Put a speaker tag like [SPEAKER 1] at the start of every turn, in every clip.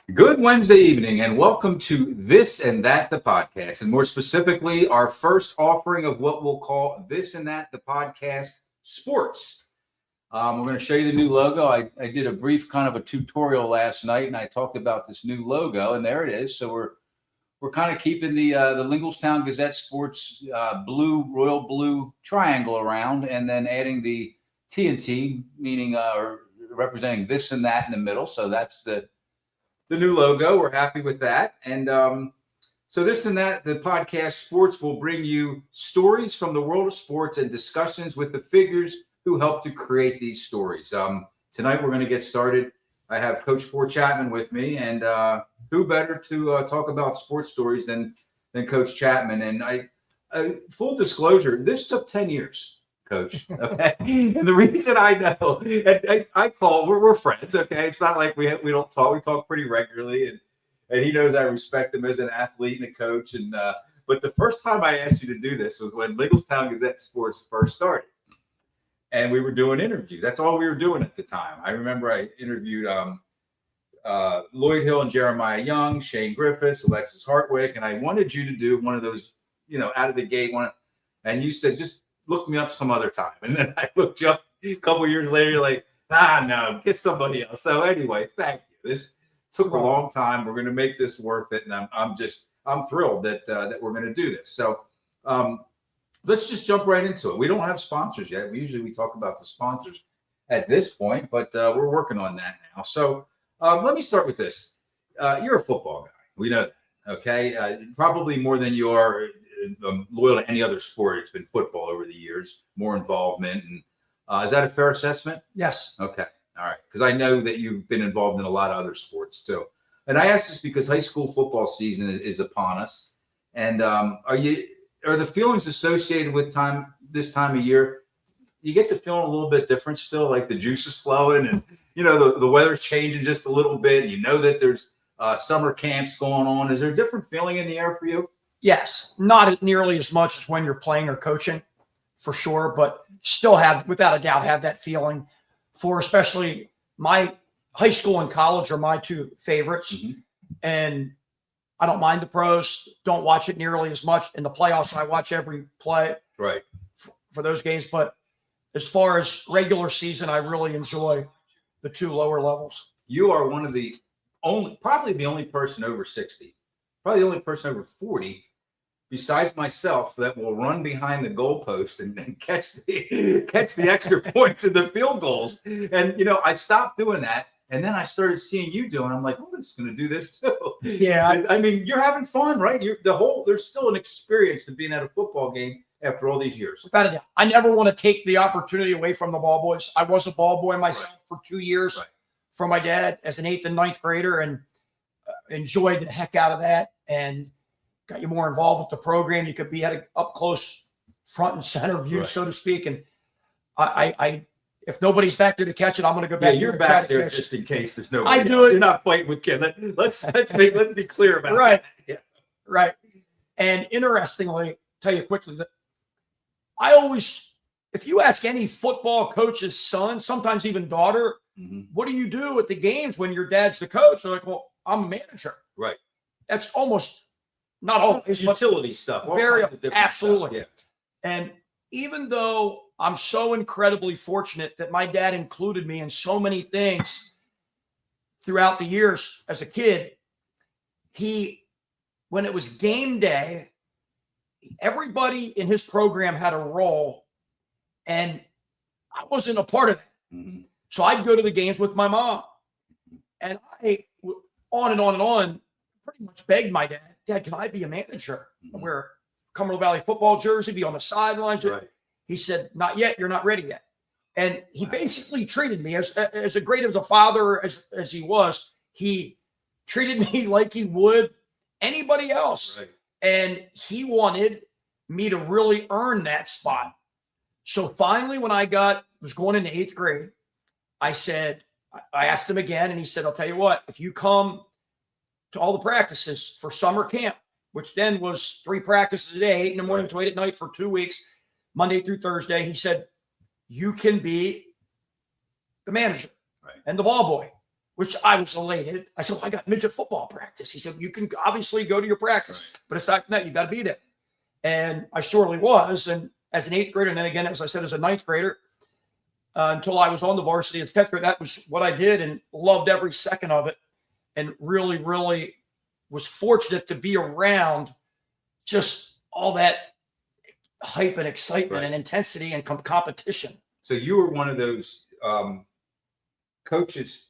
[SPEAKER 1] Good Wednesday evening, and welcome to This and That, the podcast, and more specifically, our first offering of what we'll call This and That, the podcast sports. We're going to show you the new logo. I did a brief kind of a tutorial last night, and I talked about this new logo, and there it is. So we're kind of keeping the Lingelstown Gazette Sports blue, royal blue triangle around, and then adding the T&T, meaning or representing this and that in the middle. So that's the new logo. We're happy with that. And so This and That, the podcast sports, will bring you stories from the world of sports and discussions with the figures who helped to create these stories. Tonight we're going to get started. I have Coach Four Chapman with me, and who better to talk about sports stories than Coach Chapman? And full disclosure, this took 10 years. Coach. Okay. And the reason I know, and I call, we're friends. Okay. It's not like we don't talk. We talk pretty regularly, and he knows I respect him as an athlete and a coach. And but the first time I asked you to do this was when Lingelstown Gazette Sports first started, and we were doing interviews. That's all we were doing at the time. I remember I interviewed Lloyd Hill and Jeremiah Young, Shane Griffiths, Alexis Hartwick, and I wanted you to do one of those, out of the gate one. And you said, just look me up some other time. And then I looked you up a couple of years later. You're like, no, get somebody else. So anyway, thank you. This took a long time. We're going to make this worth it. And I'm thrilled that we're going to do this. So let's just jump right into it. We don't have sponsors yet. We talk about the sponsors at this point, but we're working on that now. So let me start with this. You're a football guy. We know that. Okay. Probably more than you are loyal to any other sport. It's been football over the years, more involvement. And is that a fair assessment?
[SPEAKER 2] Yes.
[SPEAKER 1] Okay. All right. Because I know that you've been involved in a lot of other sports too. And I ask this because high school football season is upon us. And are the feelings associated with this time of year, you get to feeling a little bit different still, like the juice is flowing and, the weather's changing just a little bit. You know that there's summer camps going on. Is there a different feeling in the air for you?
[SPEAKER 2] Yes, not nearly as much as when you're playing or coaching, for sure, but still without a doubt, have that feeling for especially my high school and college are my two favorites. Mm-hmm. And I don't mind the pros, don't watch it nearly as much. In the playoffs, I watch every play for those games. But as far as regular season, I really enjoy the two lower levels.
[SPEAKER 1] You are one of probably the only person over 60, probably the only person over 40, besides myself, that will run behind the goalpost and catch the extra points and the field goals. And I stopped doing that, and then I started seeing you doing. I'm like, I'm just going to do this too.
[SPEAKER 2] Yeah,
[SPEAKER 1] I mean, you're having fun, right? There's still an experience to being at a football game after all these years.
[SPEAKER 2] Without a doubt, I never want to take the opportunity away from the ball boys. I was a ball boy myself for 2 years from my dad as an 8th and 9th grader, and enjoyed the heck out of that. And got you more involved with the program. You could be at up close, front and center view, so to speak. And I if nobody's back there to catch it, I'm going to go back.
[SPEAKER 1] Yeah, you're back there just in case there's nobody.
[SPEAKER 2] I do it.
[SPEAKER 1] You're not fighting with kids. Let's be clear about
[SPEAKER 2] that.
[SPEAKER 1] Yeah.
[SPEAKER 2] Right. And interestingly, tell you quickly that I always, if you ask any football coach's son, sometimes even daughter, what do you do at the games when your dad's the coach? They're like, well, I'm a manager.
[SPEAKER 1] Right.
[SPEAKER 2] That's almost not always
[SPEAKER 1] utility stuff.
[SPEAKER 2] Very absolutely.
[SPEAKER 1] Stuff. Yeah.
[SPEAKER 2] And even though I'm so incredibly fortunate that my dad included me in so many things throughout the years as a kid, when it was game day, everybody in his program had a role, and I wasn't a part of that. Mm-hmm. So I'd go to the games with my mom, and I, on and on, pretty much begged my Dad, can I be a manager? Mm-hmm. Wear Cumberland Valley football jersey, be on the sidelines. Right. He said, not yet. You're not ready yet. And he basically treated me as a great of a father as he was. He treated me like he would anybody else. Right. And he wanted me to really earn that spot. So finally, when I was going into 8th grade, I asked him again, and he said, I'll tell you what, if you come to all the practices for summer camp, which then was 3 practices a day, 8 in the morning to 8 at night for 2 weeks, Monday through Thursday, he said, you can be the manager and the ball boy which I was elated. I said, well, I got midget football practice. He said, you can obviously go to your practice, but aside from that, you got to be there. And I surely was. And as an 8th grader, and then again, as I said, as a 9th grader, until I was on the varsity as 10th grade, that was what I did and loved every second of it. And really, really was fortunate to be around just all that hype and excitement and intensity and competition.
[SPEAKER 1] So you were one of those coaches'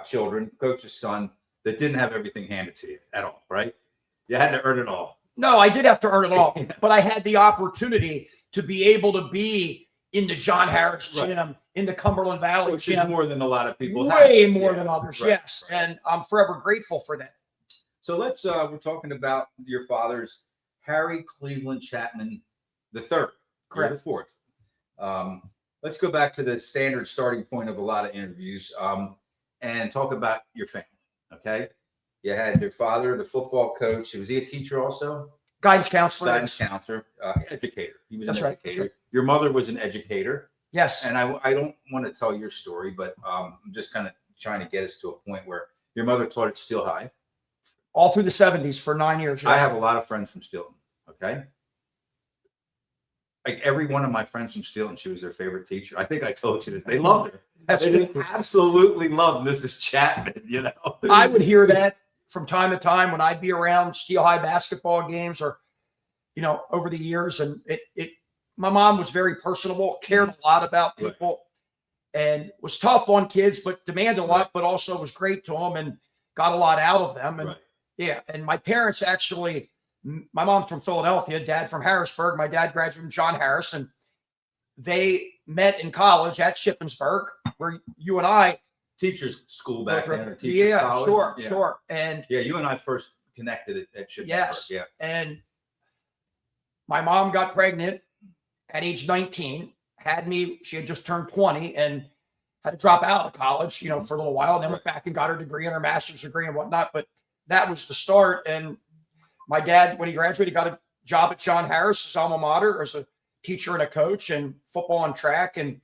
[SPEAKER 1] children, coach's son, that didn't have everything handed to you at all, right? You had to earn it all.
[SPEAKER 2] No, I did have to earn it all, but I had the opportunity to be able to be in the John Harris gym, in the Cumberland Valley
[SPEAKER 1] Which
[SPEAKER 2] gym.
[SPEAKER 1] is more than a lot of people
[SPEAKER 2] Way
[SPEAKER 1] have.
[SPEAKER 2] more than others, yes. Right. And I'm forever grateful for that.
[SPEAKER 1] So let's, we're talking about your father's Harry Cleveland Chapman the third, correct? The fourth. Let's go back to the standard starting point of a lot of interviews and talk about your family, okay? You had your father, the football coach. Was he a teacher also?
[SPEAKER 2] Guidance counselor.
[SPEAKER 1] Guidance counselor, educator. He was
[SPEAKER 2] That's
[SPEAKER 1] an educator. Right. Your mother was an educator.
[SPEAKER 2] Yes.
[SPEAKER 1] And I don't want to tell your story, but I'm just kind of trying to get us to a point where your mother taught at Steel High.
[SPEAKER 2] All through the 70s for 9 years.
[SPEAKER 1] I have a lot of friends from Steelton, okay? Like every one of my friends from Steelton, she was their favorite teacher. I think I told you this. They loved her. They absolutely loved Mrs. Chapman, you know?
[SPEAKER 2] I would hear that from time to time when I'd be around Steel High basketball games or, you know, over the years. And my mom was very personable, cared a lot about people, and was tough on kids, but demanded a lot, but also was great to them and got a lot out of them. And yeah. And my parents actually, my mom's from Philadelphia, dad from Harrisburg. My dad graduated from John Harris, and they met in college at Shippensburg, where you and I
[SPEAKER 1] teachers school back then. Teachers college.
[SPEAKER 2] Sure. And
[SPEAKER 1] you and I first connected at Shippensburg.
[SPEAKER 2] Yes. Yeah. And my mom got pregnant at age 19, had me, she had just turned 20 and had to drop out of college, you know, for a little while, and then went back and got her degree and her master's degree and whatnot. But that was the start. And my dad, when he graduated, got a job at John Harris, his alma mater, as a teacher and a coach and football and track. And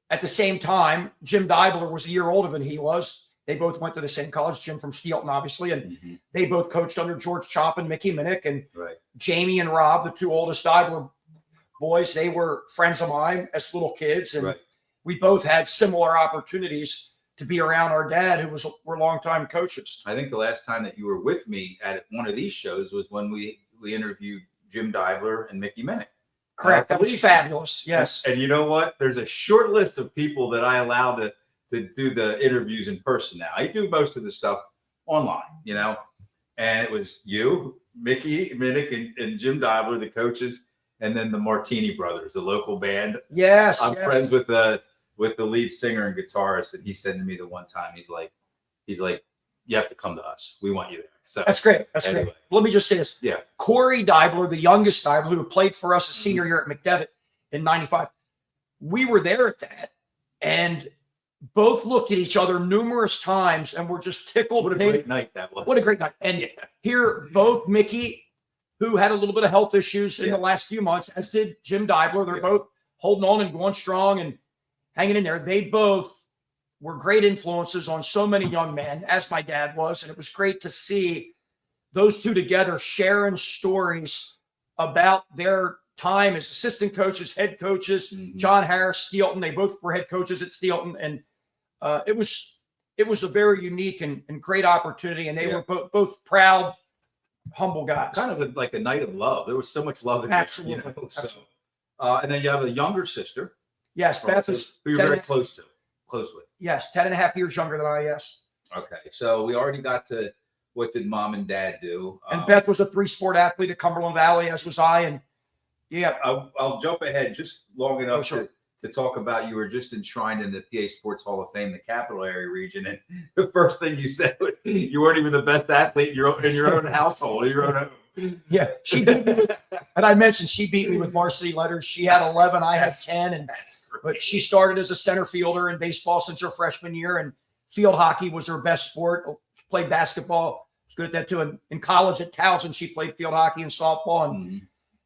[SPEAKER 2] at the same time, Jim Deibler was a year older than he was. They both went to the same college, Jim from Steelton, obviously. And they both coached under George Chop and Mickey Minnick. And Jamie and Rob, the two oldest Deibler boys, they were friends of mine as little kids. And we both had similar opportunities to be around our dad, who were longtime coaches.
[SPEAKER 1] I think the last time that you were with me at one of these shows was when we interviewed Jim Deibler and Mickey Minnick.
[SPEAKER 2] Correct. That was fabulous. Yes.
[SPEAKER 1] And you know what? There's a short list of people that I allow to do the interviews in person now. I do most of the stuff online, you know, and it was you, Mickey Minnick, and Jim Deibler, the coaches, and then the Martini Brothers, the local band.
[SPEAKER 2] Yes.
[SPEAKER 1] I'm friends with the lead singer and guitarist, and he said to me the one time, he's like, you have to come to us. We want you there. So
[SPEAKER 2] that's great. That's great. Let me just say this.
[SPEAKER 1] Yeah.
[SPEAKER 2] Corey Deibler, the youngest Deibler, who played for us a senior year at McDevitt in 95. We were there at that and both looked at each other numerous times and were just tickled.
[SPEAKER 1] What a great night that was.
[SPEAKER 2] What a great night. And here, both Mickey, who had a little bit of health issues in the last few months, as did Jim Deibler. They're both holding on and going strong and hanging in there. They both were great influences on so many young men, as my dad was. And it was great to see those two together sharing stories about their time as assistant coaches, head coaches. John Harris, Steelton, they both were head coaches at Steelton. And it was a very unique and great opportunity. And they were both proud, humble guys.
[SPEAKER 1] Kind of like a night of love. There was so much love in
[SPEAKER 2] Absolutely.
[SPEAKER 1] There, you know? So, and then you have a younger sister.
[SPEAKER 2] Yes, Beth is
[SPEAKER 1] who you're very close with.
[SPEAKER 2] Yes, 10.5 years younger than I, yes.
[SPEAKER 1] Okay, so we already got to what did mom and dad do.
[SPEAKER 2] And Beth was a 3-sport athlete at Cumberland Valley, as was I. And
[SPEAKER 1] I'll jump ahead just long enough to talk about you were just enshrined in the PA Sports Hall of Fame, the Capital Area region. And the first thing you said was you weren't even the best athlete in your own household, your own home.
[SPEAKER 2] Yeah, she beat me and I mentioned she beat me with varsity letters. She had 11, I had 10, but she started as a center fielder in baseball since her freshman year, and field hockey was her best sport. She played basketball, was good at that too. And in college at Towson, she played field hockey and softball,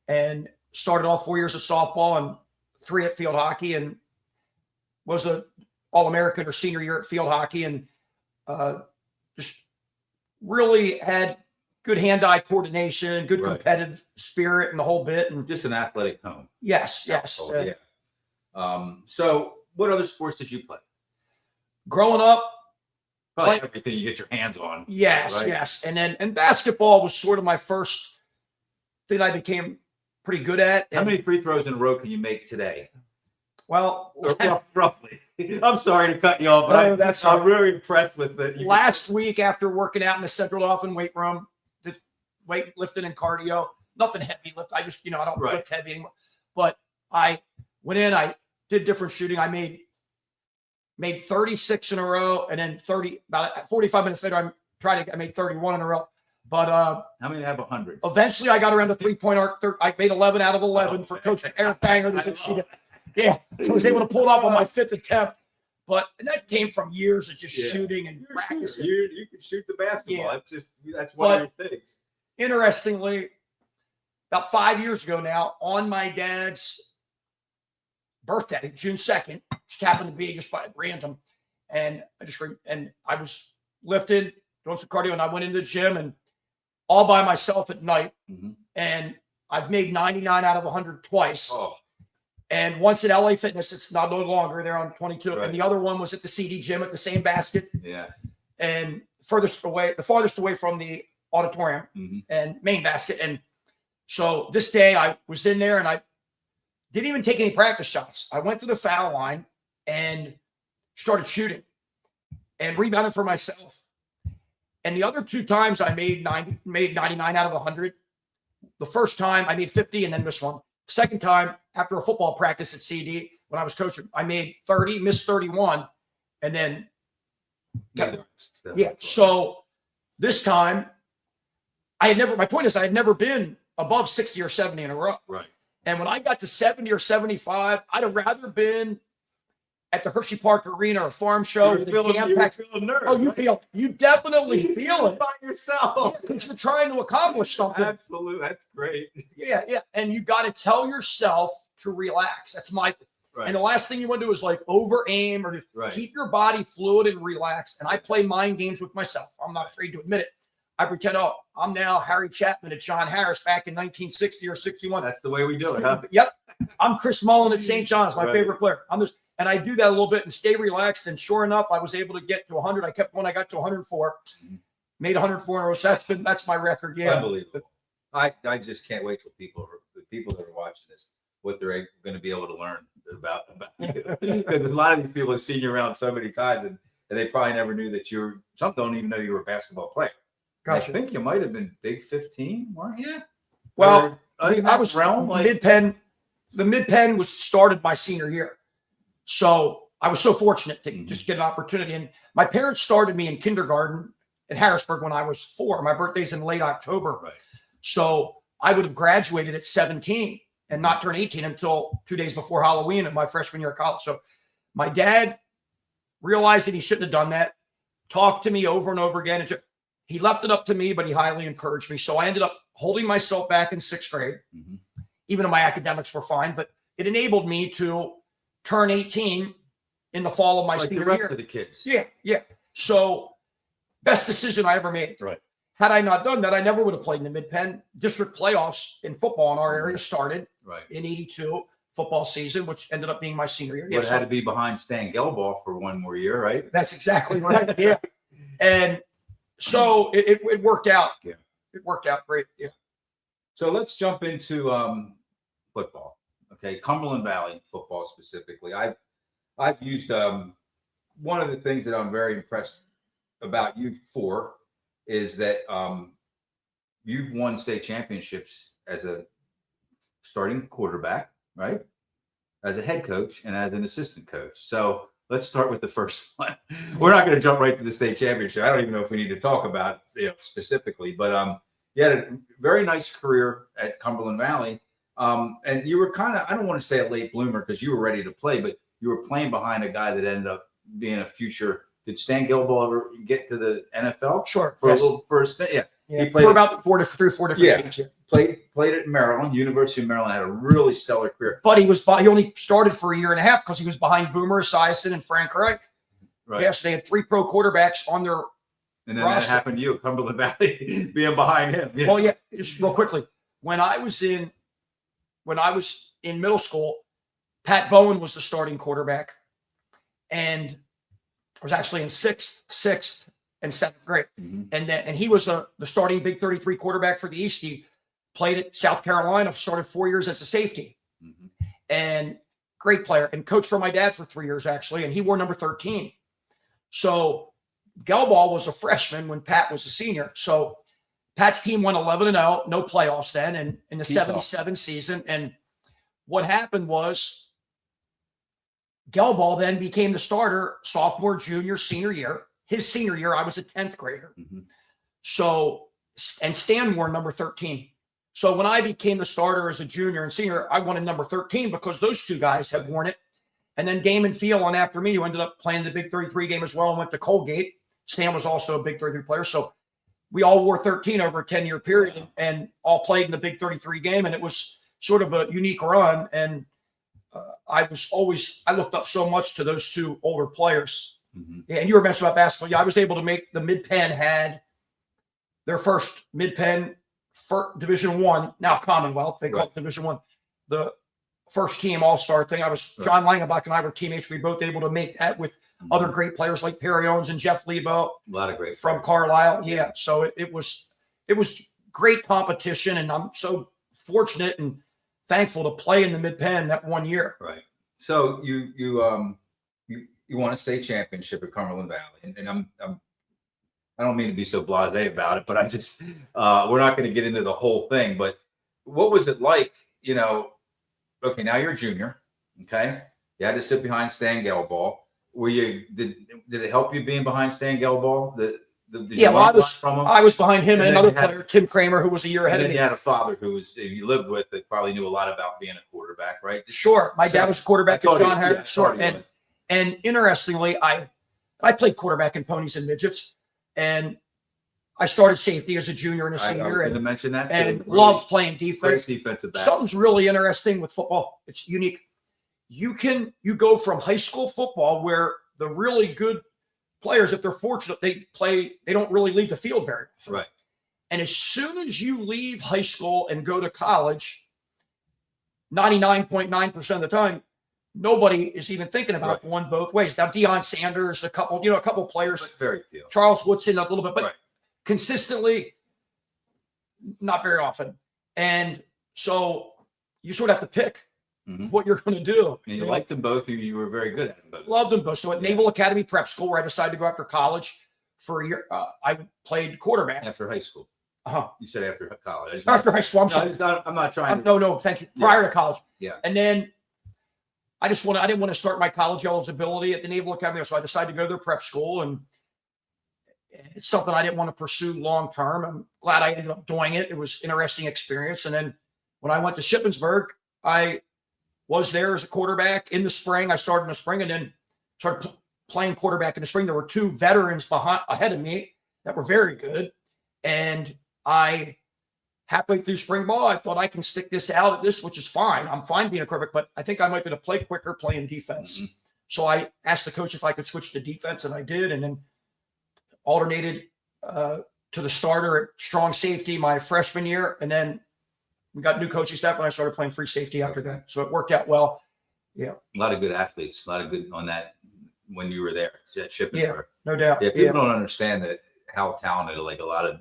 [SPEAKER 2] and started all 4 years of softball and 3 at field hockey, and was a All-American or senior year at field hockey, and just really had good hand-eye coordination, good competitive spirit, and the whole bit. And
[SPEAKER 1] just an athletic home.
[SPEAKER 2] Yes.
[SPEAKER 1] So what other sports did you play?
[SPEAKER 2] Growing up,
[SPEAKER 1] Probably everything you get your hands on.
[SPEAKER 2] Yes. And basketball was sort of my first thing I became pretty good at.
[SPEAKER 1] How many free throws in a row can you make today?
[SPEAKER 2] Well,
[SPEAKER 1] roughly. I'm sorry to cut you off, but I'm really impressed with it.
[SPEAKER 2] Last week, after working out in the Central Dolphin weight room, did weightlifting and cardio, nothing heavy lift. I just, I don't lift heavy anymore. But I went in, I did different shooting. I made 36 in a row, and then about 45 minutes later, I made 31 in a row. But
[SPEAKER 1] how many have 100?
[SPEAKER 2] Eventually, I got around the 3-point arc. I made 11 out of 11 for Coach Eric Banger. I was able to pull it off on my 5th attempt. But that came from years of just shooting and practicing.
[SPEAKER 1] You can shoot the basketball. That's one of your things.
[SPEAKER 2] Interestingly, about 5 years ago now, on my dad's birthday, June 2nd, just happened to be just by random, and I was lifting, doing some cardio, and I went into the gym and all by myself at night, and I've made 99 out of 100 twice. And once at LA Fitness, it's not no longer. They're on 22, and the other one was at the CD gym at the same basket. And the farthest away from the auditorium and main basket. And so this day I was in there and I didn't even take any practice shots. I went to the foul line and started shooting and rebounded for myself. And the other 2 times I made 99 out of 100. The first time I made 50 and then missed one. Second time, after a football practice at CD, when I was coaching, I made 30, missed 31, and then So this time, I had never been above 60 or 70 in a row. And when I got to 70 or 75, I'd have rather been at the Hershey Park Arena or Farm Show.
[SPEAKER 1] You were feeling nerve.
[SPEAKER 2] You definitely feel it
[SPEAKER 1] by yourself
[SPEAKER 2] because you're trying to accomplish something.
[SPEAKER 1] Absolutely, that's great.
[SPEAKER 2] Yeah, and you got to tell yourself to relax. That's my thing. And the last thing you want to do is like over aim or just keep your body fluid and relaxed. And I play mind games with myself. I'm not afraid to admit it. I pretend, I'm now Harry Chapman at John Harris back in 1960 or 61.
[SPEAKER 1] That's the way we do it, huh?
[SPEAKER 2] Yep. I'm Chris Mullen at St. John's, my favorite player. And I do that a little bit and stay relaxed. And sure enough, I was able to get to 100. I kept going. I got to 104. Made 104 in a row. So that's my record. Yeah.
[SPEAKER 1] Unbelievable. I just can't wait till the people that are watching this, what they're going to be able to learn about you. Because a lot of these people have seen you around so many times, and they probably never knew that some don't even know you were a basketball player. Gotcha. I think you might have been Big 15, weren't you?
[SPEAKER 2] Well, I was mid-pen. The mid-pen was started my senior year. So I was so fortunate to just get an opportunity. And my parents started me in kindergarten at Harrisburg when I was 4. My birthday's in late October. So I would have graduated at 17 and not turned 18 until 2 days before Halloween of my freshman year of college. So my dad realized that he shouldn't have done that, talked to me over and over again. He left it up to me, but he highly encouraged me. So I ended up holding myself back in 6th grade, even though my academics were fine. But it enabled me to turn 18 in the fall of my senior year.
[SPEAKER 1] Like the rest of the kids.
[SPEAKER 2] Yeah. So best decision I ever made. Had I not done that, I never would have played in the mid-pen. District playoffs in football in our area started in 82 football season, which ended up being my senior year.
[SPEAKER 1] But it had to be behind Stan Gelbaugh for one more year, right?
[SPEAKER 2] That's exactly right. Yeah. And so it worked out. Yeah. It worked out great. Yeah.
[SPEAKER 1] So let's jump into football. Okay. Cumberland Valley football specifically. I've used one of the things that I'm very impressed about you for is that you've won state championships as a starting quarterback, right? As a head coach and as an assistant coach. So let's start with the first one. We're not going to jump right to the state championship. I don't even know if we need to talk about specifically, but you had a very nice career at Cumberland Valley. And you were kind of, I don't want to say a late bloomer because you were ready to play, but you were playing behind a guy that ended up being a future. Did Stan Gelbaugh ever get to the NFL?
[SPEAKER 2] Sure.
[SPEAKER 1] For a little first, yeah.
[SPEAKER 2] Yeah,
[SPEAKER 1] He played
[SPEAKER 2] for about 3 or 4 different
[SPEAKER 1] Yeah.
[SPEAKER 2] teams. Yeah.
[SPEAKER 1] played at Maryland, University of Maryland, had a really stellar career.
[SPEAKER 2] But he only started for a year and a half because he was behind Boomer Esiason and Frank Reich.
[SPEAKER 1] Right.
[SPEAKER 2] Yes, they had 3 pro quarterbacks on their
[SPEAKER 1] And then
[SPEAKER 2] roster.
[SPEAKER 1] that happened to you, Cumberland Valley, being behind him. Yeah.
[SPEAKER 2] Well, yeah, just real quickly. When I was in middle school, Pat Bowen was the starting quarterback. And I was actually in sixth, and 7th grade.
[SPEAKER 1] Mm-hmm.
[SPEAKER 2] And he was the starting Big 33 quarterback for the East. He played at South Carolina, started 4 years as a safety.
[SPEAKER 1] Mm-hmm.
[SPEAKER 2] And great player. And coached for my dad for 3 years, actually. And he wore number 13. So Gelball was a freshman when Pat was a senior. So Pat's team went 11-0, no playoffs then, and in the 77 season. And what happened was Gelball then became the starter sophomore, junior, senior year. His senior year, I was a 10th grader.
[SPEAKER 1] Mm-hmm.
[SPEAKER 2] So, and Stan wore number 13. So when I became the starter as a junior and senior, I wanted number 13 because those 2 guys had worn it. And then Game and Field on after me, who ended up playing the Big 33 game as well and went to Colgate. Stan was also a Big 33 player. So we all wore 13 over a 10-year period and all played in the Big 33 game. And it was sort of a unique run. And I looked up so much to those 2 older players.
[SPEAKER 1] Mm-hmm.
[SPEAKER 2] Yeah, and you were mentioning about basketball. Yeah, I was able to make the Mid-Penn had their first Mid-Penn Division I, now Commonwealth. They call it Division I. The first team all-star thing. John Langenbach and I were teammates. We were both able to make that with other great players like Perry Owens and Jeff Lebo.
[SPEAKER 1] A lot of great
[SPEAKER 2] from
[SPEAKER 1] players.
[SPEAKER 2] Carlisle. Yeah. So it was great competition, and I'm so fortunate and thankful to play in the Mid-Penn that 1 year.
[SPEAKER 1] Right. So you won a state championship at Cumberland Valley, and I don't mean to be so blasé about it, but I just we're not going to get into the whole thing. But what was it like? Okay, now you're a junior. Okay, you had to sit behind Stan Gelball. Were you did it help you being behind Stan Gelball?
[SPEAKER 2] I was behind him and another player, Tim Kramer, who was a year ahead of me.
[SPEAKER 1] You had a father who you lived with that probably knew a lot about being a quarterback, right?
[SPEAKER 2] Sure, my dad was a quarterback at John Harris. Sure, and interestingly, I played quarterback in ponies and midgets, and I started safety as a junior and a senior.
[SPEAKER 1] I was going to mention that too.
[SPEAKER 2] And really loved playing defense.
[SPEAKER 1] Great defensive back.
[SPEAKER 2] Something's really interesting with football. It's unique. You go from high school football where the really good players, if they're fortunate, they don't really leave the field very often.
[SPEAKER 1] Right.
[SPEAKER 2] And as soon as you leave high school and go to college, 99.9% of the time, nobody is even thinking about going both ways. Now, Deion Sanders, a couple players,
[SPEAKER 1] but very few.
[SPEAKER 2] Charles Woodson, a little bit, but consistently, not very often. And so you sort of have to pick what you're going to do.
[SPEAKER 1] And you liked them both, and you were very good at them both.
[SPEAKER 2] Loved them both. So at Naval Academy Prep School, where I decided to go after college for a year, I played quarterback.
[SPEAKER 1] After high school.
[SPEAKER 2] You
[SPEAKER 1] said after college.
[SPEAKER 2] After high school.
[SPEAKER 1] I'm not trying to.
[SPEAKER 2] No, thank you. Prior to college.
[SPEAKER 1] Yeah.
[SPEAKER 2] And then I didn't want to start my college eligibility at the Naval Academy, so I decided to go to their prep school, and it's something I didn't want to pursue long term. I'm glad I ended up doing it. It was an interesting experience. And then when I went to Shippensburg, I was there as a quarterback in the spring. I started in the spring and then started playing quarterback in the spring. There were 2 veterans ahead of me that were very good. And halfway through spring ball, I thought I can stick this out at this, which is fine. I'm fine being a quarterback, but I think I might be able to play quicker playing defense. Mm-hmm. So I asked the coach if I could switch to defense, and I did. And then alternated to the starter at strong safety my freshman year. And then we got new coaching staff, and I started playing free safety after that. So it worked out well. Yeah. A
[SPEAKER 1] lot of good athletes, a lot of good on that when you were there at Shippensburg.
[SPEAKER 2] Yeah, no doubt.
[SPEAKER 1] Yeah, people don't understand that how talented like a lot of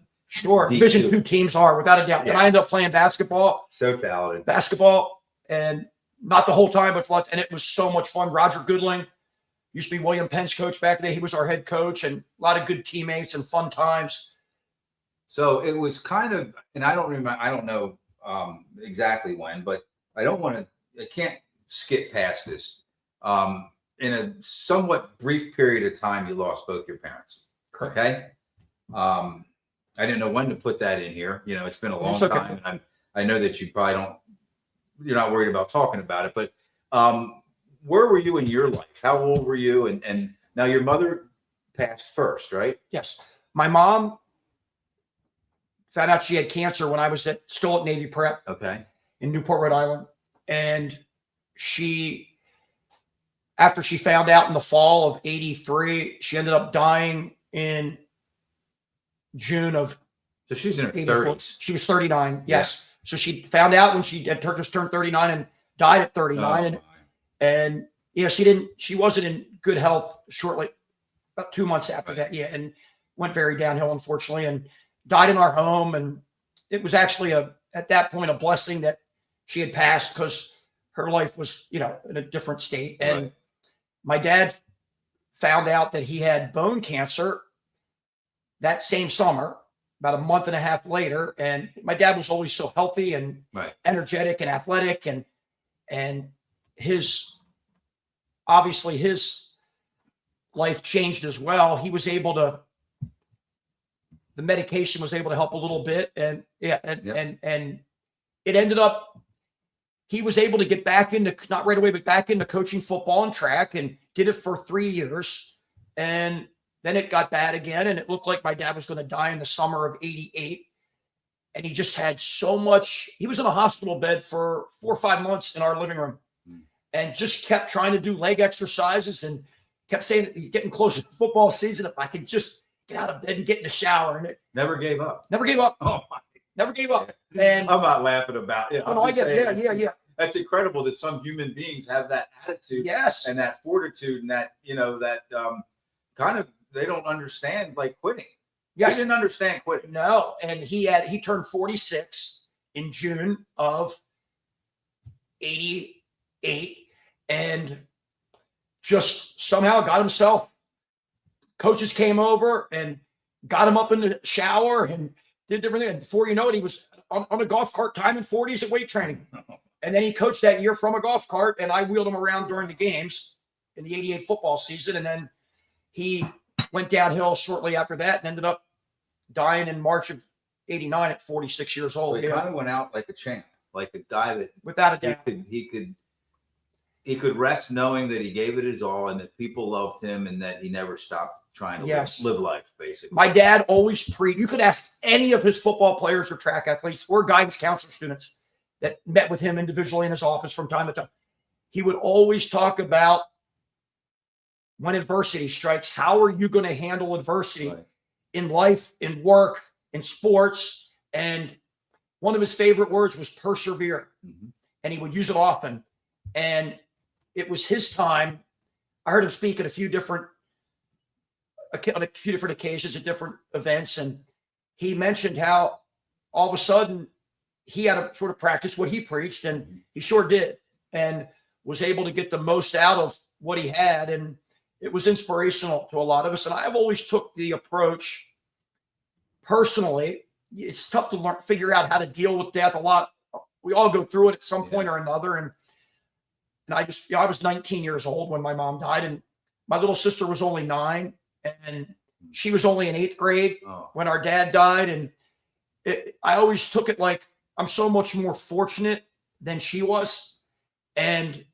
[SPEAKER 2] Division II teams are, without a doubt. Yeah. And I ended up playing basketball.
[SPEAKER 1] So talented.
[SPEAKER 2] Basketball, and not the whole time, but and it was so much fun. Roger Goodling used to be William Penn's coach back then. He was our head coach, and a lot of good teammates and fun times.
[SPEAKER 1] So it was kind of, and I don't know exactly when, but I can't skip past this. In a somewhat brief period of time, you lost both your parents.
[SPEAKER 2] Correct.
[SPEAKER 1] Okay. I didn't know when to put that in here. It's been a long time. And I know that you're not worried about talking about it, but where were you in your life? How old were you? And now your mother passed first, right?
[SPEAKER 2] Yes. My mom found out she had cancer when I was still at Navy Prep.
[SPEAKER 1] Okay.
[SPEAKER 2] In Newport, Rhode Island. And after she found out in the fall of 83, she ended up dying in June of.
[SPEAKER 1] So she's in her
[SPEAKER 2] 84.
[SPEAKER 1] 30s.
[SPEAKER 2] She was 39. Yes. Yeah. So she found out when she had just turned 39 and died at 39. And she wasn't in good health shortly, about 2 months after that. Yeah. And went very downhill, unfortunately, and died in our home. And it was actually at that point, a blessing that she had passed, because her life was, in a different state. And my dad found out that he had bone cancer that same summer, about a month and a half later. And my dad was always so healthy and energetic and athletic, and obviously his life changed as well. He was able to, the medication was able to help a little bit. And and it ended up, he was able to get back into, not right away, but back into coaching football and track, and did it for 3 years. And then it got bad again. And it looked like my dad was going to die in the summer of 88. And he just had so much, he was in a hospital bed for 4 or 5 months in our living room, and just kept trying to do leg exercises, and kept saying that he's getting closer to football season. If I could just get out of bed and get in the shower. And it
[SPEAKER 1] never gave up.
[SPEAKER 2] Never gave up.
[SPEAKER 1] Oh my.
[SPEAKER 2] Never gave up. And
[SPEAKER 1] I'm not laughing about it.
[SPEAKER 2] I get it. Yeah.
[SPEAKER 1] That's incredible that some human beings have that attitude,
[SPEAKER 2] yes,
[SPEAKER 1] and that fortitude, and that kind of, they don't understand like quitting.
[SPEAKER 2] Yes.
[SPEAKER 1] They didn't understand quitting.
[SPEAKER 2] No, and he turned 46 in June of 88, and just somehow got himself. Coaches came over and got him up in the shower and did different things. And before you know it, he was on a golf cart timing 40s at weight training. And then he coached that year from a golf cart, and I wheeled him around during the games in the 88 football season. And then he went downhill shortly after that and ended up dying in March of 89 at 46 years old.
[SPEAKER 1] So he kind of went out like a champ, like a guy that,
[SPEAKER 2] without a doubt,
[SPEAKER 1] he could rest knowing that he gave it his all, and that people loved him, and that he never stopped trying to live life, basically.
[SPEAKER 2] My dad always you could ask any of his football players or track athletes or guidance counselor students that met with him individually in his office from time to time. He would always talk about, when adversity strikes, how are you going to handle adversity in life, in work, in sports? And one of his favorite words was persevere. And he would use it often. And it was his time. I heard him speak on a few different occasions at different events. And he mentioned how all of a sudden he had to sort of practice what he preached, and he sure did, and was able to get the most out of what he had. And it was inspirational to a lot of us. And I've always took the approach personally. It's tough to figure out how to deal with death. We all go through it at some point or another. And I was 19 years old when my mom died, and my little sister was only 9, and she was only in 8th grade when our dad died. And I always took it like, I'm so much more fortunate than she was. And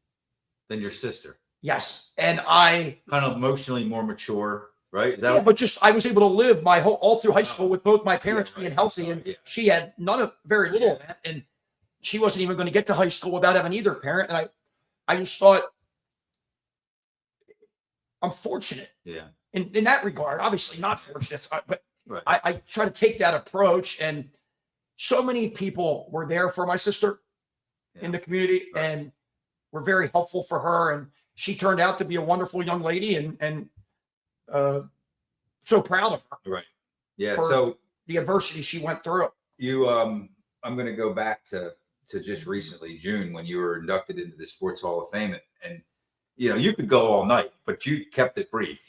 [SPEAKER 1] than your sister.
[SPEAKER 2] Yes. And I
[SPEAKER 1] kind of emotionally more mature, right?
[SPEAKER 2] But just, I was able to live all through high school with both my parents being healthy. And she had very little of that. And she wasn't even going to get to high school without having either parent. And I just thought, I'm fortunate.
[SPEAKER 1] Yeah.
[SPEAKER 2] In that regard, obviously not fortunate, but I try to take that approach. And so many people were there for my sister in the community and were very helpful for her. And she turned out to be a wonderful young lady, and so proud of her.
[SPEAKER 1] Right. Yeah.
[SPEAKER 2] For
[SPEAKER 1] so
[SPEAKER 2] the adversity she went through.
[SPEAKER 1] I'm going to go back to just recently, June, when you were inducted into the Sports Hall of Fame, and you could go all night, but you kept it brief.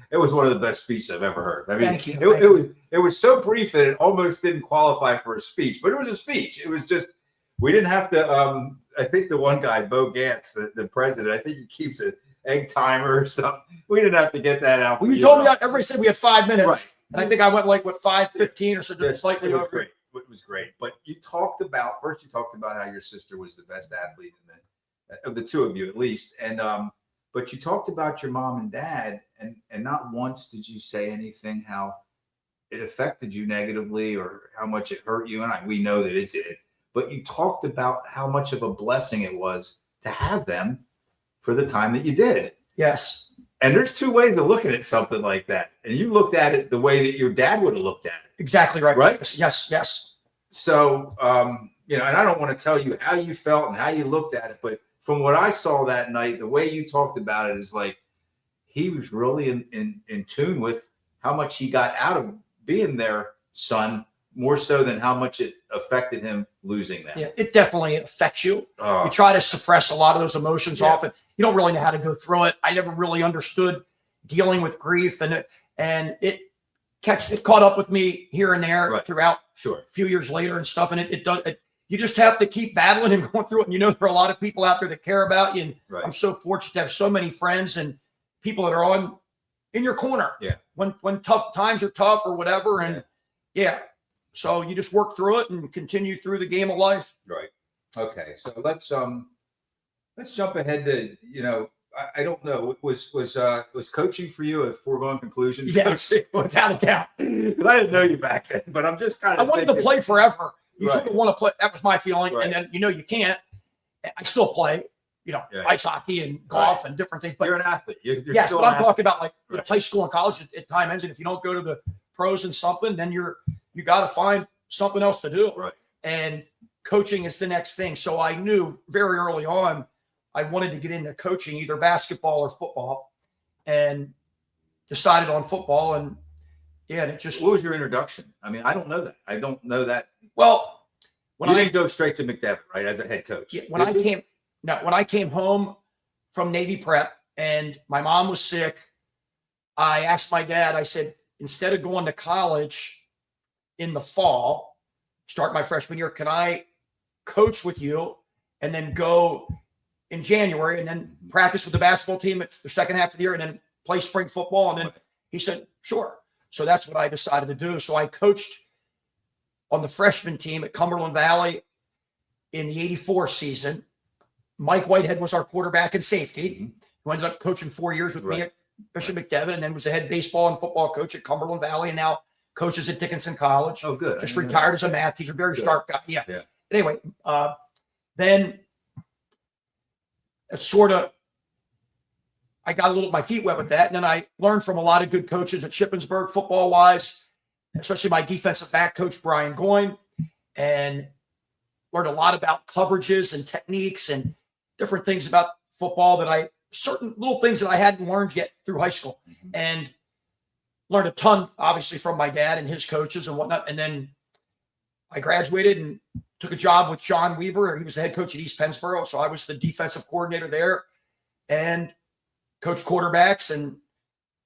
[SPEAKER 1] It was one of the best speeches I've ever heard. I mean,
[SPEAKER 2] thank you.
[SPEAKER 1] It was so brief that it almost didn't qualify for a speech, but it was a speech. It was just, we didn't have to, I think the one guy, Bo Gantz, the president, I think he keeps an egg timer or something. We didn't have to get that out.
[SPEAKER 2] Well, you told me, everybody said we had 5 minutes. Right. And I think I went 5:15 or so, just slightly over.
[SPEAKER 1] Great. It was great. But you talked about how your sister was the best athlete of the two of you, at least. And, but you talked about your mom and dad, and not once did you say anything how it affected you negatively or how much it hurt you. And we know that it did, but you talked about how much of a blessing it was to have them for the time that you did.
[SPEAKER 2] Yes.
[SPEAKER 1] And there's two ways of looking at something like that. And you looked at it the way that your dad would have looked at it.
[SPEAKER 2] Exactly right.
[SPEAKER 1] Right?
[SPEAKER 2] Yes, yes.
[SPEAKER 1] So, and I don't want to tell you how you felt and how you looked at it, but from what I saw that night, the way you talked about it is like he was really in tune with how much he got out of being their son, more so than how much it affected him losing them.
[SPEAKER 2] Yeah, it definitely affects you. You try to suppress a lot of those emotions often. You don't really know how to go through it. I never really understood dealing with grief, and it caught up with me here and there throughout a few years later and stuff. And it does. You just have to keep battling and going through it. And you know, there are a lot of people out there that care about you. And I'm so fortunate to have so many friends and people that are in your corner. Yeah. When tough times are tough or whatever. And so you just work through it and continue through the game of life.
[SPEAKER 1] Right. Okay. So let's jump ahead to, I don't know. Was coaching for you a foregone conclusion?
[SPEAKER 2] Yes, without a doubt.
[SPEAKER 1] Because I didn't know you back then, but I'm just kind of.
[SPEAKER 2] I wanted to play forever. You sort of want to play. That was my feeling, and then you can't. I still play, ice hockey and golf and different things. But
[SPEAKER 1] you're an athlete. You're
[SPEAKER 2] yes,
[SPEAKER 1] still
[SPEAKER 2] but I'm talking about play school and college at time ends, and if you don't go to the pros in something, then you got to find something else to do.
[SPEAKER 1] Right.
[SPEAKER 2] And coaching is the next thing. So I knew very early on I wanted to get into coaching, either basketball or football, and decided on football. And it just.
[SPEAKER 1] What was your introduction? I mean, I don't know that. I don't know that.
[SPEAKER 2] Well,
[SPEAKER 1] when I didn't go straight to McDevitt, right, as a head coach.
[SPEAKER 2] Yeah, when I came home from Navy prep and my mom was sick, I asked my dad. I said, instead of going to college in the fall, start my freshman year, can I coach with you and then go in January and then practice with the basketball team at the second half of the year and then play spring football? And then he said, sure. So that's what I decided to do. So I coached on the freshman team at Cumberland Valley in the 84 season. Mike Whitehead was our quarterback and safety, who ended up coaching 4 years with me at Bishop McDevitt, and then was the head baseball and football coach at Cumberland Valley, and now coaches at Dickinson College.
[SPEAKER 1] Oh, good.
[SPEAKER 2] Just retired as a math teacher, very sharp guy. Yeah. Anyway, then it's sort of, I got my feet wet with that. And then I learned from a lot of good coaches at Shippensburg football wise, especially my defensive back coach, Brian Goyne, and learned a lot about coverages and techniques and different things about football certain little things that I hadn't learned yet through high school, and learned a ton, obviously, from my dad and his coaches and whatnot. And then I graduated and took a job with John Weaver. He was the head coach at East Pennsboro. So I was the defensive coordinator there and coached quarterbacks, and